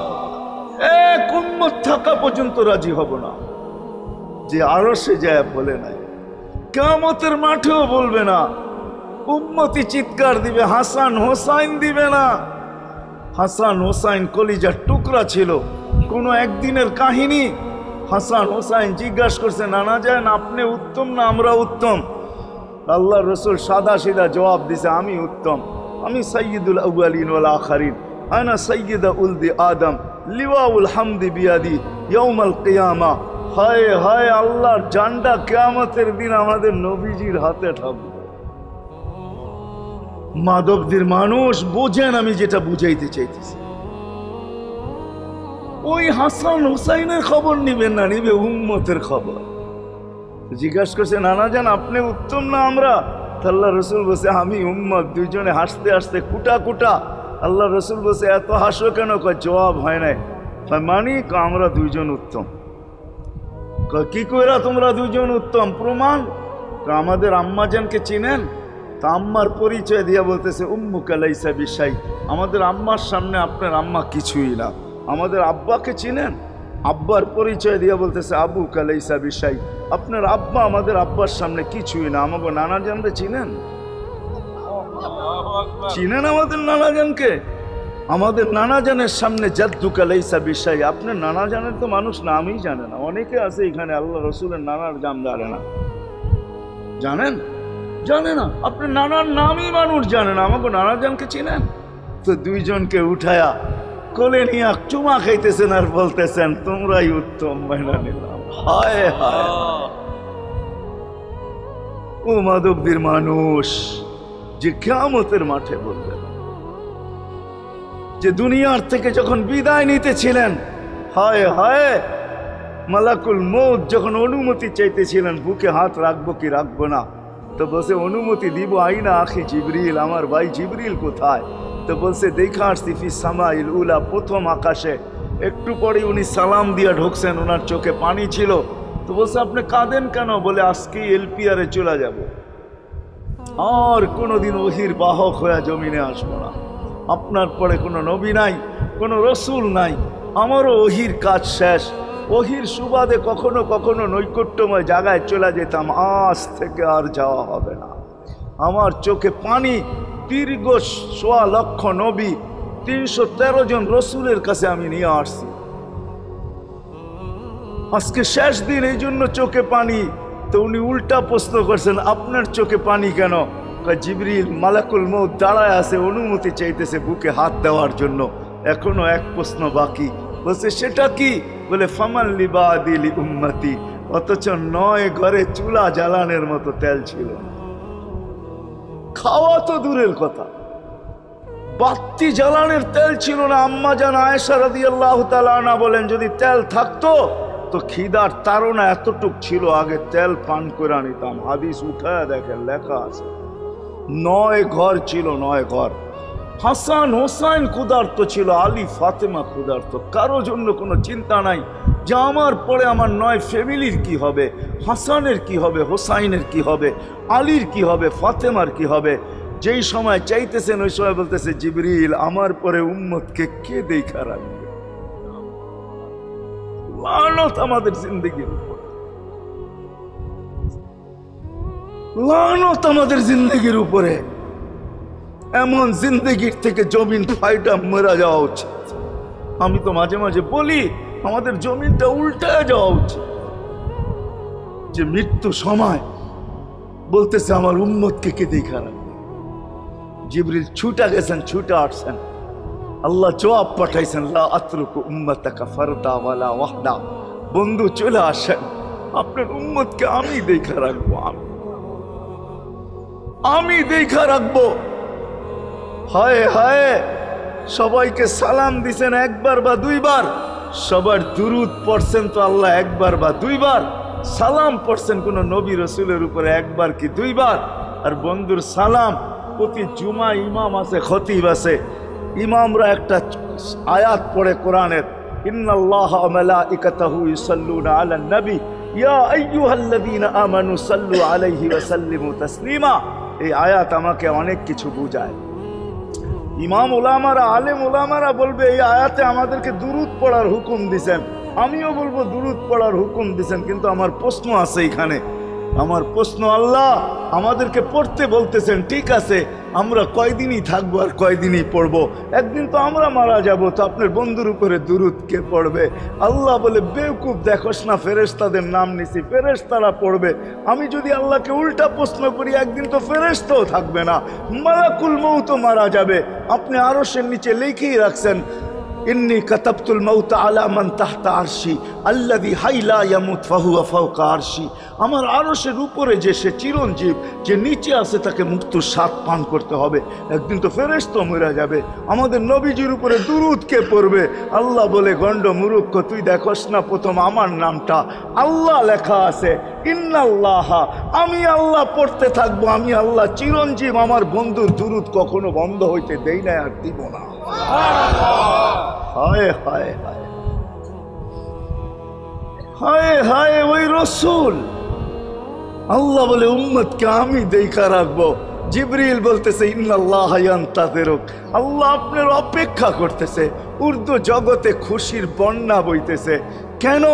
[SPEAKER 1] এক উম্মত থাকা পর্যন্ত রাজি হব না। যে আরশে যায় বলে নাই, কিয়ামতের মাঠেও বলবে না। উম্মতি চিৎকার দিবে, হাসান হোসাইন দিবে না। হাসান হোসাইন কলিজার টুকরা ছিল, কোনো একদিনের কাহিনী। হাসান হোসাইন জিজ্ঞাসা করছে, নানা যান আপনি উত্তম না আমরা উত্তম? আল্লাহ রসুল সাদা সিধা জবাব দিছে, আমি উত্তম, আমি সাইয়্যিদুল আউয়ালিন ওয়াল আখিরিন, আনা সাইয়্যিদা উলদি আদম, লিওয়াউল হামদি বিয়াদি ইয়াউমাল কিয়ামা। হায় হায়, আল্লাহর জান্ডা কিয়ামতের দিন আমাদের নবীজির হাতে থাকবে। মাধবদীর মানুষ বোঝেন আমি যেটা বুঝাইতে চাইতেছি। ওই হাসান হুসাইনের খবর নিবেন না, নিবে উম্মতের খবর। জিজ্ঞাসা করছে, নানা যান আপনি উত্তম না আমরা? আল্লাহ রসুল বলছে আমি উম্মত। দুইজনে হাসতে হাসতে কুটা কুটা। আল্লাহ রসুল বলছে এত হাসো কেন? কয় জবাব হয় নাই। মানি আমরা দুইজন উত্তম। কি কইরা তোমরা দুইজন উত্তম? প্রমাণ। আমাদের আম্মাজানকে চিনেন? তা আম্মার পরিচয় দিয়া বলতেছে উম্মুকা লাইসা বিশাই, আমাদের আম্মার সামনে আপনার আম্মা কিছুই না। আমাদের আব্বাকে চিনেন? আব্বার পরিচয় দিয়া বলতেছে আবুকা লাইসা বিশাই, আপনার আব্বা আমাদের আব্বার সামনে কিছুই না। আমাকে নানাজানরে চিনেন? চিনেন আমাদের নানাজানকে? আমাদের নানাজানের সামনে জাদ্দুকা লাইসা বিশাই, আপনার নানাজানের তো মানুষ নামই জানে না। অনেকে আছে এখানে আল্লাহ রসুলের নানার জান জানে না। জানেন? জানে না। আপনার নানার নামই মানুষ জানে না। আমাকে নানাজানকে চিনেন? তো দুইজনকে উঠায়া কোলে নিয়ে চুমা খাইতেছেন আর বলতেছেন তোমরাই উত্তম, মেনে নিলাম। হায় হায়, ও মাধবদীর মানুষ যে কিয়ামতের মাঠে বলবেন, যে দুনিয়ার থেকে যখন বিদায় নিতেছিলেন, হায় হায়, মালাকুল মউত যখন অনুমতি চাইতেছিলেন বুকে হাত রাখবো কি রাখবো না, তো বলছে অনুমতি দিব, আইনা আখি জিবরিল, আমার ভাই জিবরিল কোথায়? তো বলছে দেখা আসছি ফি সামাইল উলা, প্রথম আকাশে। একটু পরে উনি সালাম দিয়া ঢুকছেন, ওনার চোখে পানি ছিল। তো বলছে আপনি কাঁদেন কেন? বলে আজকেই এলপিআরে চলে যাব, আর কোনোদিন ওহির বাহক হয়ে জমিনে আসবো না। আপনার পরে কোনো নবী নাই, কোনো রসুল নাই, আমারও ওহির কাজ শেষ। ওহির সুবাদে কখনো কখনো নৈকট্যময় জায়গায় চলে যেতাম, আজ থেকে আর যাওয়া হবে না। আমার চোখে পানি। দীর্ঘ ১.৫ লক্ষ নবী, ৩১৩ জন রসুলের কাছে আমি নিয়ে আসছি। আজকে শেষ দিন, এই জন্য চোখে পানি। তো উনি উল্টা প্রশ্ন করছেন, আপনার চোখে পানি কেন? জিবরিল মালাকুল মউত দাঁড়ায় আছে, অনুমতি চাইতেছে বুকে হাত দেওয়ার জন্য। এখনো এক প্রশ্ন বাকি। বলছে সেটা কি? বলে ফামান লিবাদিলি উম্মতি, অথচ ৯ ঘরে চুলা জ্বালানোর মতো তেল ছিল। খাওয়া তো দূরের কথা, বাতি জ্বালানোর তেল ছিল না। আম্মা জান আয়েশা রাদিয়াল্লাহু তাআলা আনহা বলেন, যদি তেল থাকতো তো খিদার তাড়না এতটুক ছিল, আগে তেল পান করে নিতাম। হাদিস উঠায় দেখেন, লেখা আছে 9 ঘর ছিল, 9 ঘর। হাসান হোসাইন ক্ষুধার্ত ছিল, আলী ফাতেমা ক্ষুধার্ত। কারো জন্য কোনো চিন্তা নাই যে আমার পরে আমার 9 ফ্যামিলির কি হবে, হাসানের কি হবে, হোসাইনের কি হবে, আলীর কি হবে, ফাতেমার কি হবে। যেই সময় চাইতেছেন ওই সময় বলতেছে, জিবরিল আমার পরে উম্মতকে কে দেখা রাখবে। লানত আমাদের জিন্দগির উপর, লানত আমাদের জিন্দগির উপরে। এমন জিন্দগির থেকে জমিন ফাইটা মরা যাওয়া উচিত। আমি তো মাঝে মাঝে বলি আমাদের জমিনটা উল্টায় যাওয়া উচিত, যে মৃত্যু সময় বলতেছে আমার উম্মতকে কে দেখা রাখবে। জিবরিল ছুটা গেছেন, ছুটা আসছেন, আল্লাহ জবাব পাঠাইছেন, লা আতরুকু উম্মাতাকা ফারদা ওয়ালা ওয়াহদা। বন্ধু চলে আসেন, আপনার উম্মতকে আমি দেখা রাখবো, আমি দেখা রাখবো। হায় হায়, সবাইকে সালাম দিছেন একবার বা দুইবার, সবার দুরুদ পড়ছেন তো আল্লাহ একবার বা দুইবার, সালাম পড়ছেন কোন নবী রসুলের উপরে একবার কি দুইবার। আর বন্ধুর সালাম প্রতি জুমা ইমাম আছে, খতিব আছে, ইমামরা একটা আয়াত পড়ে কোরআনের, ইন্নাল্লাহা ওয়া মালাইকাতাহু ইউসাল্লুনা আলান নবী ইয়া আইয়ুহাল্লাযীনা আমানু সাল্লু আলাইহি ওয়া সাল্লিমু তাসলিমা। এই আয়াত আমাকে অনেক কিছু বোঝায়। ইমাম ওলামারা, আলেম ওলামারা বলবে এই আয়াতে আমাদেরকে দুরুদ পড়ার হুকুম দিছেন, আমিও বলবো দুরুদ পড়ার হুকুম দিছেন। কিন্তু আমার প্রশ্ন আছে এখানে, আমার প্রশ্ন, আল্লাহ আমাদেরকে পড়তে বলতেছেন, ঠিক আছে, আমরা কয়দিনই থাকবো আর কয়দিনই পড়বো, একদিন তো আমরা মারা যাব, তো আপনার বন্ধুর উপরে দুরুদ কে পড়বে? আল্লাহ বলে, বেওকুফ দেখোস না, ফেরেশতাদের নাম নিছি, ফেরেশতারা পড়বে। আমি যদি আল্লাহকে উল্টা প্রশ্ন করি, একদিন তো ফেরেশতাও থাকবে না, মালাকুল মউত মারা যাবে। আপনি আরশের নিচে লিখেই রাখছেন, ইন্নী কাতাবতুল মাউত আলা মান তাহতা আরশি আল্লাযী হাইলা ইয়ামুত ফাহুয়া ফাওকা আরশি। আমার আরশের উপরে যে সে চিরঞ্জীব, যে নিচে আছে তাকে মৃত্যুর স্বাদ পান করতে হবে, একদিন তো ফেরেশতা মরে যাবে। আমাদের নবীজির উপরে দুরূদ কে পড়বে? আল্লাহ বলে, গণ্ড মূর্খ, তুই দেখোস না প্রথম আমার নামটা আল্লাহ লেখা আছে, ইন্নাল্লাহা, আমি আল্লাহ পড়তে থাকবো, আমি আল্লাহ চিরঞ্জীব, আমার বন্ধুর দুরূদ কখনো বন্ধ হইতে দেই না, আর দিব না। হায় হায় হায় হায় হায়, ওই রসুল। আল্লাহ বলে উম্মতকে আমি দেখা রাখবো। জিবরিল বলতেছে, ইন্নাল্লাহা ইয়ান্তাযিরুক, আল্লাহ আপনার অপেক্ষা করতেছে। উর্দু জগতে খুশির বন্যা বইতেছে। কেন?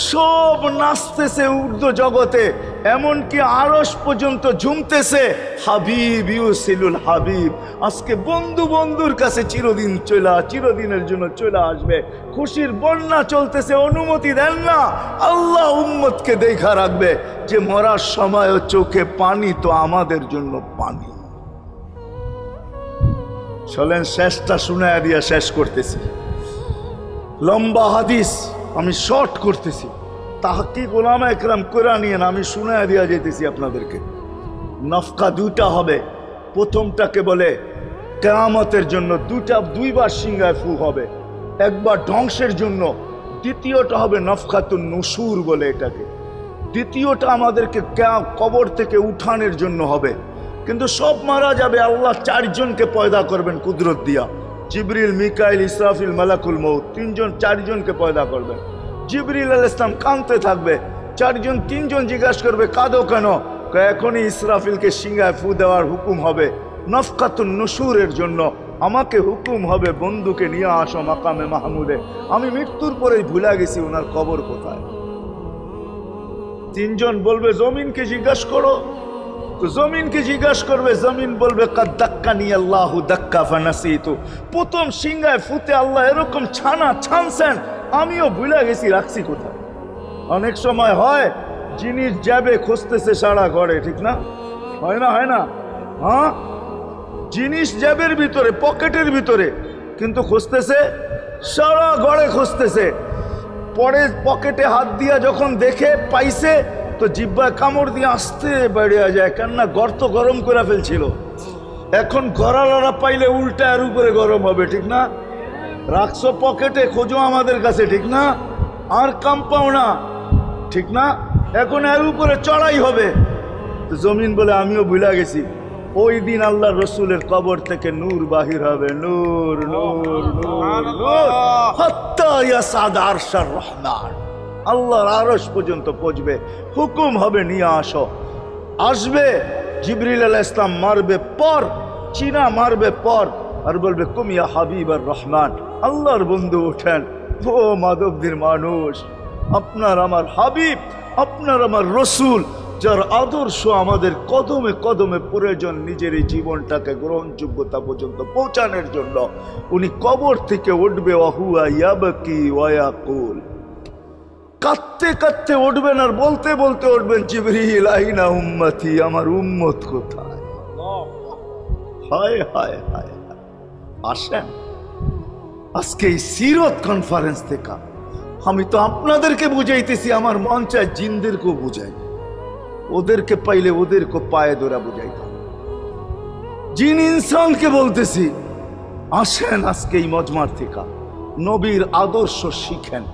[SPEAKER 1] সব নাচতেছে উর্দু জগতে, এমনকি আরশ পর্যন্ত ঝুমতেছে। হাবিব ইউসিলুল হাবিব, আজকে বন্ধু বন্ধুর কাছে চিরদিনের জন্য চলে আসবে। খুশির বন্যা চলতেছে, অনুমতি দেন না। আল্লাহ উম্মতকে দেখা রাখবে, যে মরার সময়ও চোখে পানি তো আমাদের জন্য পানি। চলেন শেষটা শুনায়া দিয়া শেষ করতেছি। লম্বা হাদিস আমি শর্ট করতেছি, তাহকিক উলামা একরাম করে নিয়েন, আমি শুনায়া দিয়া যেতেছি আপনাদেরকে। নফকা দুইটা হবে, প্রথমটাকে বলে কিয়ামতের জন্য, দুইবার সিংহায় ফু হবে, একবার ধ্বংসের জন্য, দ্বিতীয়টা হবে নফকাতুন নুশুর বলে এটাকে। দ্বিতীয়টা আমাদেরকে কবর থেকে উঠানের জন্য হবে। কিন্তু সব মারা যাবে, আল্লাহ 4 জনকে পয়দা করবেন কুদরত দিয়া, জিবরিল, মিকাইল, ইসরাফিল, মালাকুল মউত, 4 জনকে পয়দা করবেন। জিবরিল আলাইহিস সালাম কাঁদতে থাকবে, 4 জন 3 জন জিজ্ঞাসা করবে, কাঁদো কেন? এখনই ইসরাফিলকে সিংহায় ফু দেওয়ার হুকুম হবে নফকাতুন নুশুরের জন্য। আমাকে হুকুম হবে, বন্ধুকে নিয়ে আসো মাকামে মাহমুদে। আমি মৃত্যুর পরেই ভুলে গেছি ওনার কবর কোথায়। 3 জন বলবে, জমিনকে জিজ্ঞাসা করো। তো জমিনকে জিজ্ঞাসা করবে, জমিন বলবে, কাদ দাক্কানি আল্লাহু দাক্কা ফানাসিতু। প্রথম সিংহায় ফুতে আল্লাহ এরকম ছানছেন, আমিও ভুলে গেছি রাখছি কোথায়। অনেক সময় হয় জিনিস যাবে খুঁজতেছে সারা ঘরে, ঠিক না? হয় না? হয় না? হ্যাঁ, জিনিস জ্যাবের ভিতরে, পকেটের ভিতরে, কিন্তু খুঁজতেছে সারা ঘরে খুঁজতেছে। পরে পকেটে হাত দিয়া যখন দেখে পাইছে, তো জিহ্বায় কামড় দিয়ে আসতে বেরিয়ে যায়, কেননা গর্ত গরম করে ফেলছিল। এখন গড়ালড়া পাইলে উল্টা এর উপরে গরম হবে, ঠিক না? রাখছো পকেটে, খোঁজো আমাদের কাছে, ঠিক না? আর কাম পাও না, ঠিক না? এখন এর উপরে চড়াই হবে। তো জমিন বলে আমিও ভুলে গেছি, ওই দিন আল্লাহ রসুলের কবর থেকে নূর বাহির হবে, নূর নূর নূর নূর, হাত্তা ইয়াসাদ আরশার রহমান, আল্লাহর আরশ পর্যন্ত পৌঁছবে। হুকুম হবে নিয়ে আসো। আসবে জিবরিল আলাইহিস সালাম, মারবে পর, চিনা মারবে পর, আর বলবে কুম ইয়া হাবিবার রহমান, আল্লাহর বন্ধু ওঠেন। ও মাধবদীর মানুষ, আপনার আমার হাবিব, আপনার আমার রসুল, যার আদর্শ আমাদের কদমে কদমে প্রয়োজন নিজের এই জীবনটাকে গ্রহণযোগ্যতা পর্যন্ত পৌঁছানোর জন্য, উনি কবর থেকে উঠবে, ওয়াহুয়া ইয়াবকি ওয়া ইয়াকুল, কাঁদতে কাঁদতে উঠবেন আর বলতে বলতে উঠবেন, জিবরিল আইনা উম্মতি, আমার উম্মত কোথায়? হায় হায় হায়। আসেন আজকে এই সিরত কনফারেন্স থেকে আমি তো আপনাদেরকে বুঝাইতেছি, আমার মন চায় জিনদেরকেও বুঝাই, ওদেরকে পাইলে ওদেরকে পায়ে ধরা বুঝাইতাম। জিন ইনসানকে বলতেছি, আসেন আজকে এই মজমার থেকে নবীর আদর্শ শিখেন।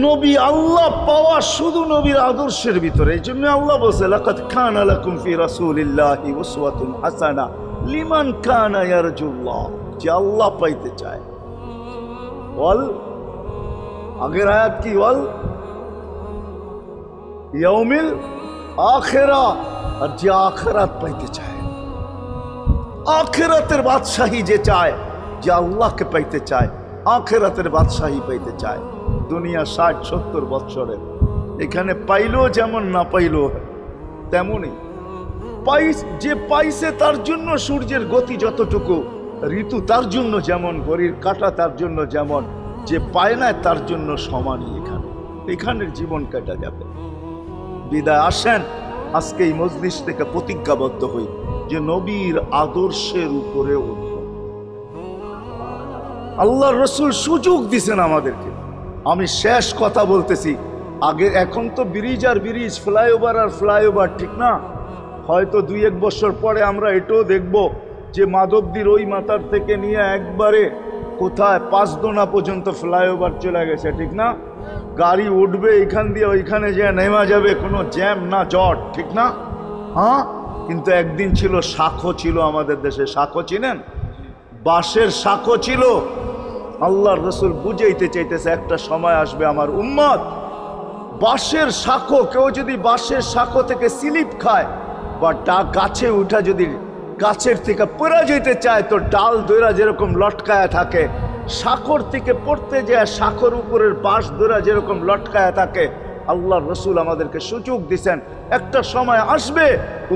[SPEAKER 1] নবী আল্লাহ পাওয়া শুধু নবীর আদর্শের ভিতরে। এই জন্য আল্লাহ বলছে, লাকাদ কানা লাকুম ফি রাসূলিল্লাহি উসওয়াতুন হাসানাহ লিমান কানা ইয়ারজুল্লাহ, যে আল্লাহ পাইতে চায়। ওয়াল আগের আয়াত কি? ওয়াল ইয়াউমিল আখিরা, আর যে আখিরাত পাইতে চায়, আখিরাতের বাদশাহী যে চায়, যে আল্লাহকে পাইতে চায়, আখিরাতের বাদশাহী পাইতে চায়। দুনিয়া ৬০-৭০ বৎসরের, এখানে পাইলো যেমন, না পাইলো তেমনই। যে পাইছে তার জন্য সূর্যের গতি যতটুকু, ঋতু তার জন্য যেমন, ঘড়ির কাঁটা তার জন্য যেমন, যে পায় না তার জন্য সমানই। এখানের জীবন কাটা যাবে। বিদায় আসেন আজকে এই মজলিস থেকে প্রতিজ্ঞাবদ্ধ হই যে নবীর আদর্শের উপরে উঠব। আল্লাহ রসুল সুযোগ দিছেন আমাদেরকে। আমি শেষ কথা বলতেছি, আগে এখন তো ব্রিজ আর ব্রিজ, ফ্লাইওভার আর ফ্লাইওভার, ঠিক না? হয়তো ২-১ বছর পরে আমরা এটাও দেখব যে মাধবদীর ওই মাথার থেকে নিয়ে একবারে কোথায় পাঁচদোনা পর্যন্ত ফ্লাইওভার চলে গেছে, ঠিক না? গাড়ি উঠবে এখান দিয়ে ওইখানে যে নেমা যাবে, কোনো জ্যাম না জট, ঠিক না? হ্যাঁ, কিন্তু একদিন ছিল শাখো, ছিল আমাদের দেশে শাখো, চিনেন? বাঁশের শাখো ছিল। আল্লাহর রসুল বুঝাইতে চাইতেছে, একটা সময় আসবে আমার উম্মত বাঁশের শাখো, কেউ যদি বাঁশের শাখো থেকে স্লিপ খায় বা গাছে উঠা যদি গাছের থেকে পড়ে যেতে চায়, তো ডাল দইরা যেরকম লটকায়া থাকে, শাখর থেকে পড়তে যায় শাখর উপরের বাঁশ দইরা যেরকম লটকায়া থাকে। আল্লাহর রসুল আমাদেরকে সুযোগ দিছেন, একটা সময় আসবে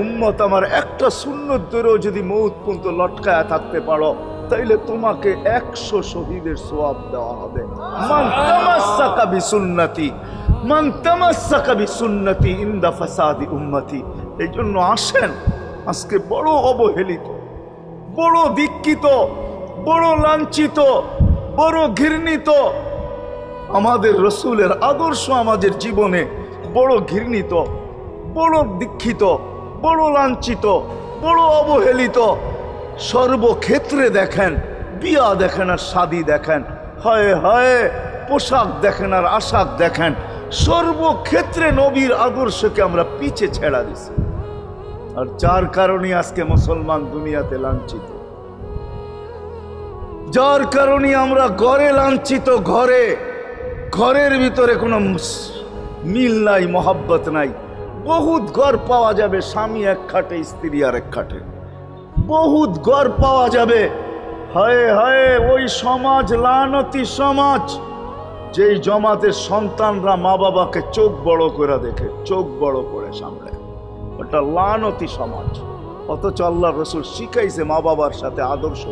[SPEAKER 1] উম্মত আমার একটা সুন্নত দইরেও যদি মউত পর্যন্ত লটকায়া থাকতে পারো, তাইলে তোমাকে ১০০ শহীদের সওয়াব দেওয়া হবে। মান তামাসসাকা বিসুন্নতি, মান তামাসসাকা বিসুন্নতি ইনদা ফাসাদি উম্মতি। এই জন্য আসেন, আজকে বড় অবহেলিত, বড় দীক্ষিত, বড় লাঞ্ছিত, বড় ঘৃণিত আমাদের রসুলের আদর্শ আমাদের জীবনে, বড় ঘৃণিত, বড় দীক্ষিত, বড় লাঞ্ছিত, বড় অবহেলিত। সর্বক্ষেত্রে দেখেন, বিয়া দেখেন আর শাদী দেখেন, হায় হায় পোশাক দেখেন আর আশাক দেখেন, সর্বক্ষেত্রে নবীর আদর্শকে আমরা পিছে ছেড়া দিছি। আর যার কারণে আজকে মুসলমান দুনিয়াতে লাঞ্ছিত, যার কারণে আমরা ঘরে লাঞ্ছিত, ঘরের ভিতরে কোনো মিল নাই, মহব্বত নাই। বহুত ঘর পাওয়া যাবে, স্বামী এক খাটে, স্ত্রী আর এক খাটে, বহুত ঘর পাওয়া যাবে। হায় হায় ওই সমাজ, লানতি সমাজ, যেই জমাতের সন্তানরা মা বাবাকে চোখ বড় করে দেখে, চোখ বড় করে সামনে, ওটা লানতি সমাজ। অথচ আল্লাহ রসুল শিখাইছে মা বাবার সাথে আদর্শ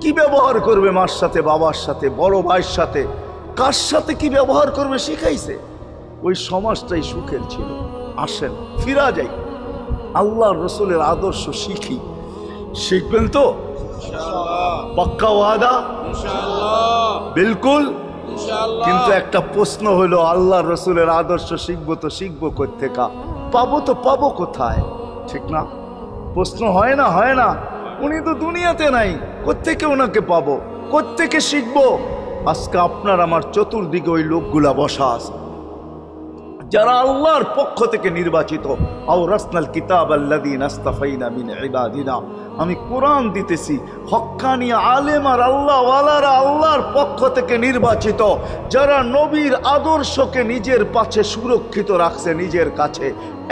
[SPEAKER 1] কি ব্যবহার করবে, মার সাথে, বাবার সাথে, বড় ভাইয়ের সাথে, কার সাথে কি ব্যবহার করবে শিখাইছে। ওই সমাজটাই সুখের ছিল। আসেন ফিরা যাই, আল্লাহ রসুলের আদর্শ শিখি। শিখবেন তো? পাক্কা ওয়াদা? বিলকুল। কিন্তু একটা প্রশ্ন হলো, আল্লাহ রসুলের আদর্শ শিখবো তো শিখবো কোত্থেকা, পাবো তো পাবো কোথায়, ঠিক না? প্রশ্ন হয় না? হয় না? উনি তো দুনিয়াতে নাই, কোত্থেকে ওনাকে পাবো, কোত্থেকে শিখবো? আজকে আপনার আমার চতুর্দিকে ওই লোকগুলা বসা আছে যারা আল্লাহর পক্ষ থেকে নির্বাচিত। আওরাসনাল কিতাব আল্লাযীনা ইসতাফাইনা মিন ইবাদিনা। আমি কোরআন দিতেছি, হক্কানি আলেম আর আল্লাহওয়ালারা আল্লাহর পক্ষ থেকে নির্বাচিত, যারা নবীর আদর্শকে নিজের পাশে সুরক্ষিত রাখছে, নিজের কাছে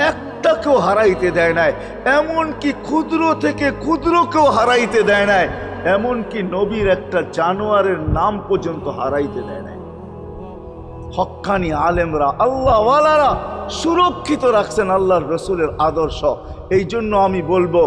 [SPEAKER 1] একটাকেও হারাইতে দেয় নাই, এমনকি ক্ষুদ্র থেকে ক্ষুদ্রকেও হারাইতে দেয় নাই, এমনকি নবীর একটা জানোয়ারের নাম পর্যন্ত হারাইতে দেয় নাই। হক্কানি আলেমরা আল্লাহওয়ালারা সুরক্ষিত রাখছেন আল্লাহর রসুলের আদর্শ। এই জন্য আমি বলবো,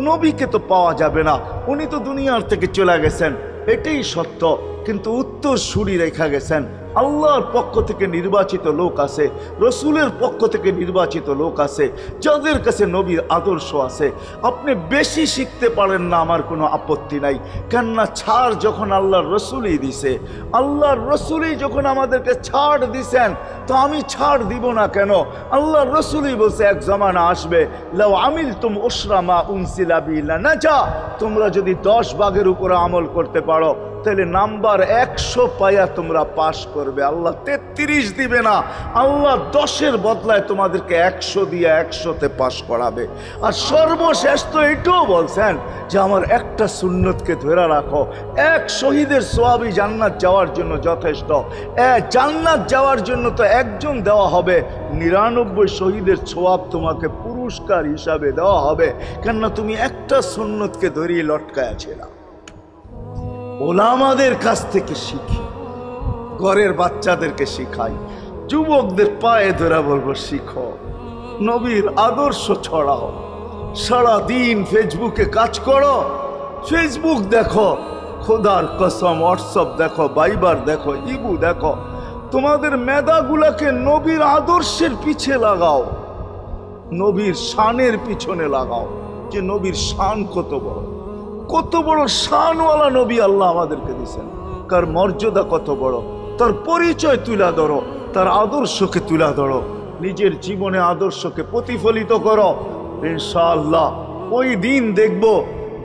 [SPEAKER 1] নবীকে তো পাওয়া যাবে না, উনি তো দুনিয়ার থেকে চলে গেছেন, এটাই সত্য, কিন্তু উত্তর সুরি রেখা গেছেন। আল্লাহর পক্ষ থেকে নির্বাচিত লোক আছে, রসুলের পক্ষ থেকে নির্বাচিত লোক আছে, যাদের কাছে নবীর আদর্শ আছে। আপনি বেশি শিখতে পারেন না, আমার কোনো আপত্তি নাই, কেননা ছাড় যখন আল্লাহর রসুলই দিছে, আল্লাহর রসুলই যখন আমাদেরকে ছাড় দিছেন, তো আমি ছাড় দিব না কেন? আল্লাহর রসুলই বলছে, এক জমানা আসবে, লাউ আমিলতুম উশরা মা উনসিলা বি লানাজা, তোমরা যদি 10 ভাগের উপরে আমল করতে পারো, তাহলে নাম্বার 100 পাইয়া তোমরা পাশ করবে। আল্লাহ 33 দিবে না, আল্লাহ 10-এর বদলায় তোমাদেরকে 100 দিয়ে 100-তে পাশ করাবে। আর সর্বশেষ তো এটাও বলছেন যে আমার একটা সুন্নতকে ধরে রাখো, এক শহীদের সওয়াবই জান্নাত যাওয়ার জন্য যথেষ্ট। জান্নাত যাওয়ার জন্য তো একজন দেওয়া হবে, 99 শহীদের সওয়াব তোমাকে পুরস্কার হিসাবে দেওয়া হবে, কেননা তুমি একটা সুন্নতকে ধরিয়ে লটকায়া ছিলা। ওলামাদের কাছ থেকে শিখি, ঘরের বাচ্চাদেরকে শিখাই, যুবকদের পায়ে ধরে বলবো, শিখো, নবীর আদর্শ ছড়াও। সারাদিন ফেসবুকে কাজ করো, ফেসবুক দেখো, খোদার কসম হোয়াটসঅ্যাপ দেখো, ভাইবার দেখো, ইবু দেখো, তোমাদের মেধাগুলাকে নবীর আদর্শের পিছে লাগাও, নবীর শানের পিছনে লাগাও, যে নবীর শান কত বড়, কত বড় শানওয়ালা নবী আল্লাহ আমাদেরকে দিয়েছেন, কার মর্যাদা কত বড়, তার পরিচয় তুলে ধরো, তার আদর্শকে তুলে ধরো, নিজের জীবনে আদর্শকে প্রতিফলিত করো। ইনশাআল্লাহ ওই দিন দেখবো,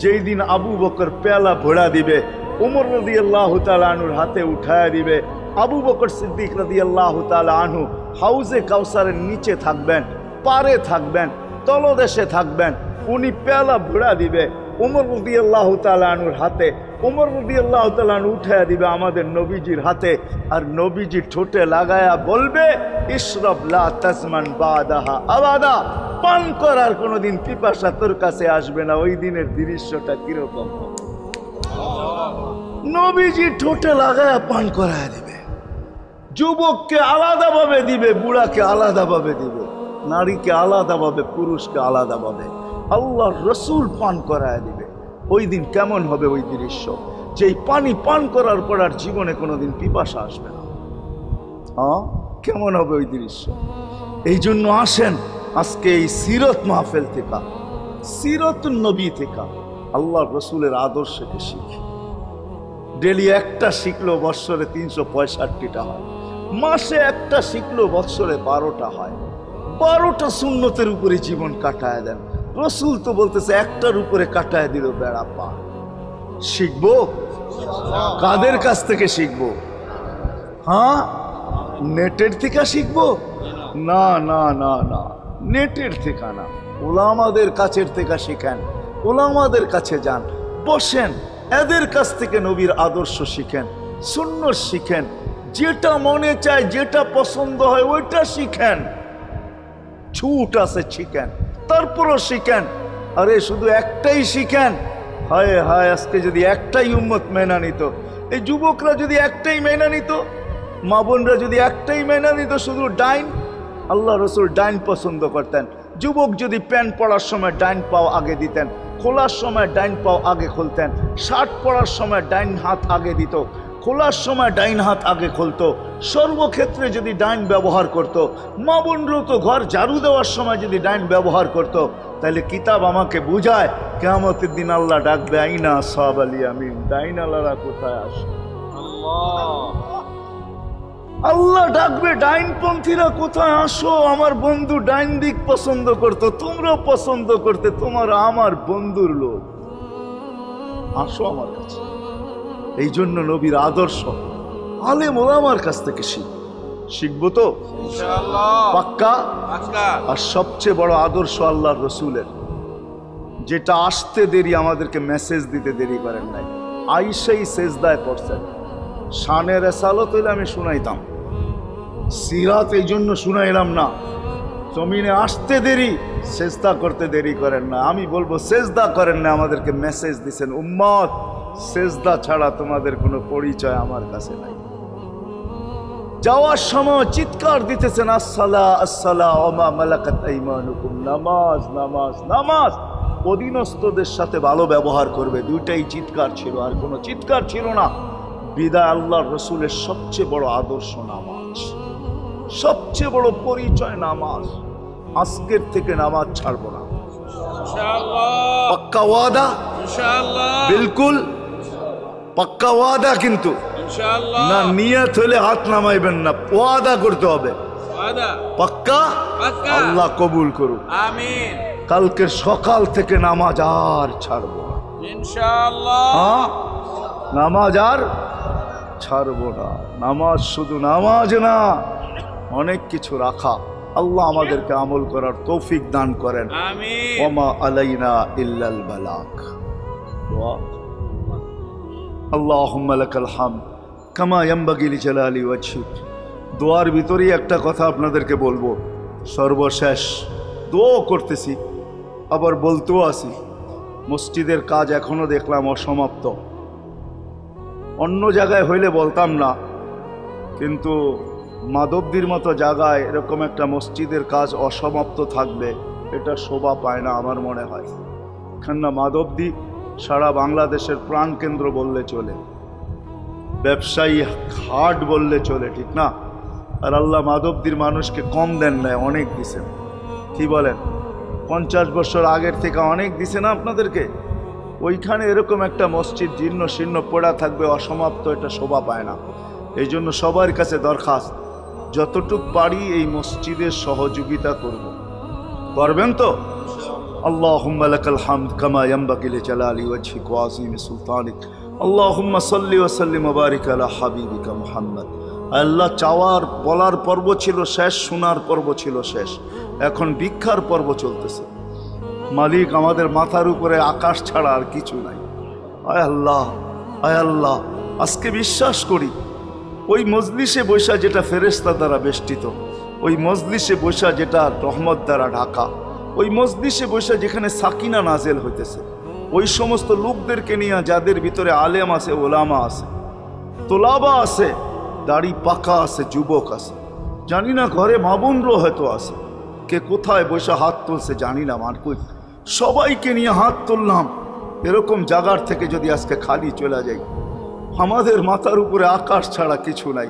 [SPEAKER 1] যেই দিন আবু বকর পেয়ালা ভরা দিবে, ওমর রাদিয়াল্লাহু তাআলা আনহুর হাতে উঠায়া দিবে, আবু বকর সিদ্দিক রাদিয়াল্লাহু তাআলা আনহু হাউজে কাউসারের নিচে থাকবেন, পারে থাকবেন, তলদেশে থাকবেন, উনি পেয়ালা ভরা দিবে ওমর রাদিয়াল্লাহু তাআলা আনহুর হাতে, ওমর রাদিয়াল্লাহু তাআলা আনহু উঠায়া দিবে আমাদের নবীজির হাতে, আর নবীজি ঠোঁটে লাগায়া বলবে, ইশরাব লা তাজমান বাদাহা আবাদা, পান করার কোনোদিন পিপাসা তোর কাছে আসবে না। ওই দিনের দৃশ্যটা কিরকম? নবীজি ঠোঁটে লাগায়া পান করায়া দিবে, যুবককে আলাদাভাবে দিবে, বুড়াকে আলাদাভাবে দিবে, নারীকে আলাদাভাবে, পুরুষকে আলাদাভাবে, আল্লাহর রসুল পান করায় দিবে। ওই দিন কেমন হবে ওই দৃশ্য, যেই পানি পান করার পর আর জীবনে কোনোদিন পিপাসা আসবে না। কেমন হবে ওই দৃশ্য? এই জন্য আসেন আজকে এই সিরত মাহফিল থেকে, সিরতুন নবী থেকে আল্লাহর রসুলের আদর্শকে শিখি। ডেলি একটা শিখলো বৎসরে 365টা হয়, মাসে একটা শিখলো বৎসরে 12টা হয়। 12টা সুন্নতের উপরে জীবন কাটায় দেন। রসুল তো বলতেছে একটার উপরে কাটায় দিল বেড়া পা। শিখবো কাদের কাছ থেকে শিখবো? নেটের থেকে শিখবো? না না না না, নেটের থেকে না, ওলামাদের কাছের থেকে শিখেন, ওলামাদের কাছে যান, বসেন, এদের কাছ থেকে নবীর আদর্শ শিখেন, সুন্নত শিখেন, যেটা মনে চায়, যেটা পছন্দ হয় ওইটা শিখেন। ছুট আছে শিখেন, তারপরও শিখেন। আরে শুধু একটাই শিখেন, হায় হায়, আজকে যদি একটাই উম্মত মেনা নিত, এই যুবকরা যদি একটাই মেনা নিত, মা বোনরা যদি একটাই মেনা নিত, শুধু ডাইন, আল্লাহ রসুল ডাইন পছন্দ করতেন। যুবক যদি প্যান্ট পরার সময় ডাইন পাও আগে দিতেন, খোলার সময় ডাইন পাও আগে খুলতেন, শার্ট পরার সময় ডাইন হাত আগে দিত, খোলার সময় ডাইন হাত আগে খুলতো, সর্বক্ষেত্রে যদি ডাইন ব্যবহার করত। মা বোনরাও তো ঘর ঝাড়ু দেওয়ার সময় যদি ডাইন ব্যবহার করত, তাহলে কিতাব আমাকে বুঝায় কিয়ামতের দিন আল্লাহ ডাকবে, আইনা আসহাবাল ইয়ামিন, ডাইন আল্লাহরা কোথায় আসে? আল্লাহ ডাকবে ডাইনপন্থীরা কোথায় আসো, আমার বন্ধু ডাইন দিক পছন্দ করতো, তোমরাও পছন্দ করতে, তোমার আমার বন্ধুর লোক, আসো আমার কাছে। এই জন্য নবীর আদর্শ আলেম ওলামার কাছ থেকে শিখবো তো পাক্কা। আর সবচেয়ে বড় আদর্শ আল্লাহর রসুলের, যেটা আসতে দেরি, আমাদেরকে মেসেজ দিতে দেরি করেন নাই। আইসাই সেজদায় পড়ছেন, শানের এসালত হইলে আমি শুনাইতাম, সিরাত এই জন্য শুনাইলাম না। জমিনে আসতে দেরি, সেজদা করতে দেরি করেন না। আমি বলবো সেজদা করেন না, আমাদেরকে মেসেজ দিছেন, উম্মত সেজদা ছাড়া তোমাদের কোনো পরিচয় আমার কাছে নাই। যাওয়ার সময় চিৎকার দিতেছেন, আসসালা আসসালা ওমা মালাকাত আইমানুকুম, নামাজ নামাজ নামাজ, অধীনস্থদের সাথে ভালো ব্যবহার করবে, দুইটাই চিৎকার ছিল, আর কোনো চিৎকার ছিল না। বিদায় আল্লাহর রসুলের সবচেয়ে বড় আদর্শ নামাজ, সবচেয়ে বড় পরিচয় নামাজ। আজকের থেকে নামাজ ছাড়বো না, পাক্কা ওয়াদা, বিলকুল পাক্কা ওয়াদা। কিন্তু না নিয়ত হলে হাত নামাইবেন না, ওয়াদা করতে হবে পাক্কা। আল্লাহ কবুল করুক, আমিন। কালকের সকাল থেকে নামাজ আর ছাড়বো না ইনশাআল্লাহ, নামাজ আর ছাড়বো না। নামাজ শুধু নামাজ না, অনেক কিছু রাখা। আল্লাহ আমাদেরকে আমল করার তৌফিক দান করেন, আমিন। ওমা আলাইনা ইল্লাল বালাগ। আল্লাহুম্মা লাকাল হামদ কামা ইয়ানবাগি লিজালালি ওয়াজহিক। দোয়ার ভিতরেই একটা কথা আপনাদেরকে বলবো, সর্বশেষ দোয়া করতেছি, আবার বলতেও আসি, মসজিদের কাজ এখনো দেখলাম অসমাপ্ত। অন্য জায়গায় হইলে বলতাম না, কিন্তু মাধবদীর মতো জায়গায় এরকম একটা মসজিদের কাজ অসমাপ্ত থাকবে, এটা শোভা পায় না আমার মনে হয়। কেননা মাধবদী সারা বাংলাদেশের প্রাণকেন্দ্র বললে চলে, ব্যবসায়ী হাট বললে চলে, ঠিক না? আর আল্লাহ মাধবদীর মানুষকে কম দেন নাই, অনেক দিছেন। কি বলেন? 50 বছর আগের থেকে অনেক দিছে না আপনাদেরকে? ওইখানে এরকম একটা মসজিদ জীর্ণ শীর্ণ পড়া থাকবে অসমাপ্ত, এটা শোভা পায় না। এই জন্য সবার কাছে দরখাস্ত, যতটুক পারি এই মসজিদের সহযোগিতা করব। করবেন তো? আল্লাহুম্মা লাকাল হামদ কামা ইয়ানবাগি লিজালালি ওয়াজহিক ওয়া আযীমি সুলতানিক। আল্লাহুম্মা সাল্লি ওয়া সাল্লিম ওয়া বারিক আলা হাবিবিকা মুহাম্মদ। আল্লাহ, চাওয়ার বলার পর্ব ছিল শেষ, শোনার পর্ব ছিল শেষ, এখন ভিক্ষার পর্ব চলতেছে। মালিক, আমাদের মাথার উপরে আকাশ ছাড়া আর কিছু নাই। আয় আল্লাহ, আয় আল্লাহ, আজকে বিশ্বাস করি ওই মজলিসে বৈশা যেটা ফেরেশতা দ্বারা বেষ্টিত, ওই মজলিসে বৈশা যেটা রহমত দ্বারা ঢাকা, ওই মজলিসে বৈশা যেখানে সাকিনা নাজেল হইতেছে, ওই সমস্ত লোকদেরকে নিয়ে যাদের ভিতরে আলেম আছে, ওলামা আছে, তোলাবা আছে, দাড়ি পাকা আছে, যুবক আছে, জানি না ঘরে মা বোনরও হয়তো আছে, কে কোথায় বসে হাত তুলছে জানি না, মার কই সবাইকে নিয়ে হাত তুললাম। এরকম জায়গার থেকে যদি আজকে খালি চলে যাই, আমাদের মাথার উপরে আকাশ ছাড়া কিছু নাই।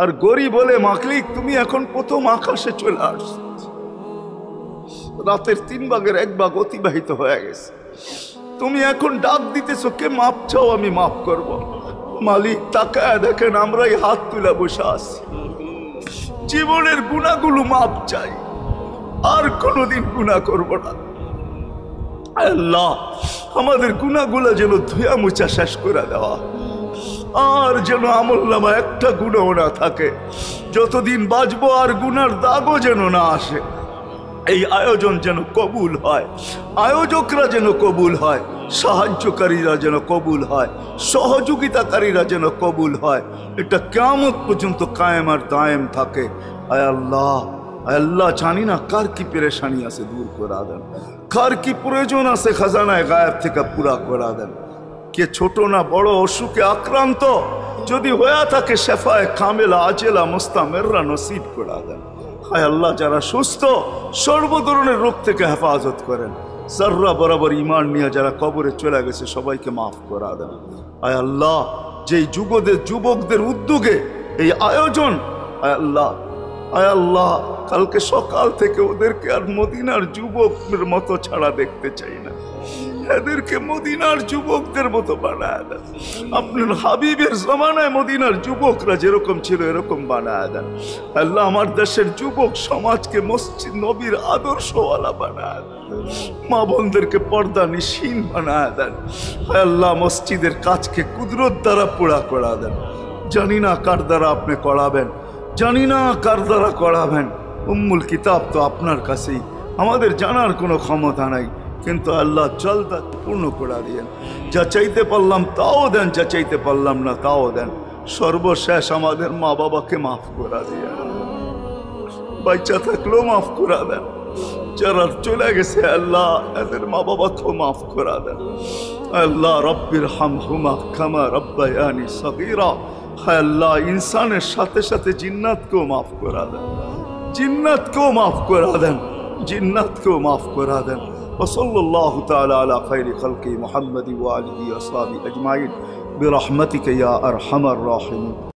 [SPEAKER 1] আর গরিব বলে, মাকলিক তুমি এখন প্রথম আকাশে চলে আসছো, রাতের 3 ভাগের 1 ভাগ অতিবাহিত হয়ে গেছে, তুমি এখন ডাক দিতেছো, কে মাপ চাও আমি মাফ করব। মালিক তাকায় দেখেন আমরাই হাত তুলে বসে আছি, জীবনের গুনাহগুলো মাপ চাই, আর কোনোদিন গুনাহ করব না। আল্লাহ, আমাদের গুনাহগুলো যেন ধুয়া মুছা শেষ করে দেওয়া, আর যেন আমলনামা একটা গুনাহ না থাকে, যতদিন বাঁচবো আর গুনার দাগও যেন না আসে। এই আয়োজন যেন কবুল হয়, আয়োজকরা যেন কবুল হয়, সাহায্যকারীরা যেন কবুল হয়, সহযোগিতাকারীরা যেন কবুল হয়, এটা কিয়ামত পর্যন্ত কায়েম আর দায়েম থাকে। আয় আল্লাহ, আয় আল্লাহ, জানি না কার কি পেরেশানি আছে দূর করে দেন, কার কি প্রয়োজন আছে খাজানায় গায়েব থেকে পুরা করে দেন। কে ছোট না বড় অসুখে আক্রান্ত যদি হয়ে থাকে, শেফায়ে কামেলা আজেলা মুস্তামেররা নসিব করে দেন। হায় আল্লাহ, যারা সুস্থ সর্ব ধরনের রোগ থেকে হেফাজত করেন। যারা বরাবর ইমান নিয়ে যারা কবরে চলে গেছে সবাইকে মাফ করা দেন। আয় আল্লাহ, যেই যুবকদের উদ্যোগে এই আয়োজন, আয় আল্লাহ আয় আল্লাহ, কালকে সকাল থেকে ওদেরকে আর মদিনার যুবকের মতো ছাড়া দেখতে চাই না, এদেরকে মদিনার যুবকদের মতো বানায় দেন। আপনার হাবিবের জমানায় মদিনার যুবকরা যেরকম ছিল এরকম বানায় দেন। আল্লাহ, আমার দেশের যুবক সমাজকে মসজিদ নবীর আদর্শওয়ালা বানায় দেন, মা বোনদেরকে পর্দা নিশীন বানায় দেন। আল্লাহ, মসজিদের কাজকে কুদরত দ্বারা পুরা করা দেন। জানি না কার দ্বারা আপনি করাবেন, জানি না কার দ্বারা করাবেন। উম্মুল কিতাব তো আপনার কাছেই, আমাদের জানার কোনো ক্ষমতা নাই, কিন্তু আল্লাহ জলদা পূর্ণ করে দিয়েন। যা চাইতে পারলাম তাও দেন, যা চাইতে পারলাম না তাও দেন। সর্বশেষ আমাদের মা বাবাকে মাফ করে দিয়ে, বাচ্চা থাকলেও মাফ করে দেন। যারা চলে গেছে আল্লাহ, এদের মা বাবাকেও মাফ করে দেন। আল্লাহ, রব্বির হামহুমা কামা রব্বায়ানি সগীরা। হায় আল্লাহ, ইনসানের সাথে সাথে জিন্নাতকেও মাফ করে দেন, জিন্নাতকেও মাফ করে দেন, জিন্নাতকেও মাফ করে দেন। وصلى الله تعالى على خير خلق محمد وآله وصحبه أجمعين برحمتك يا أرحم الراحمين.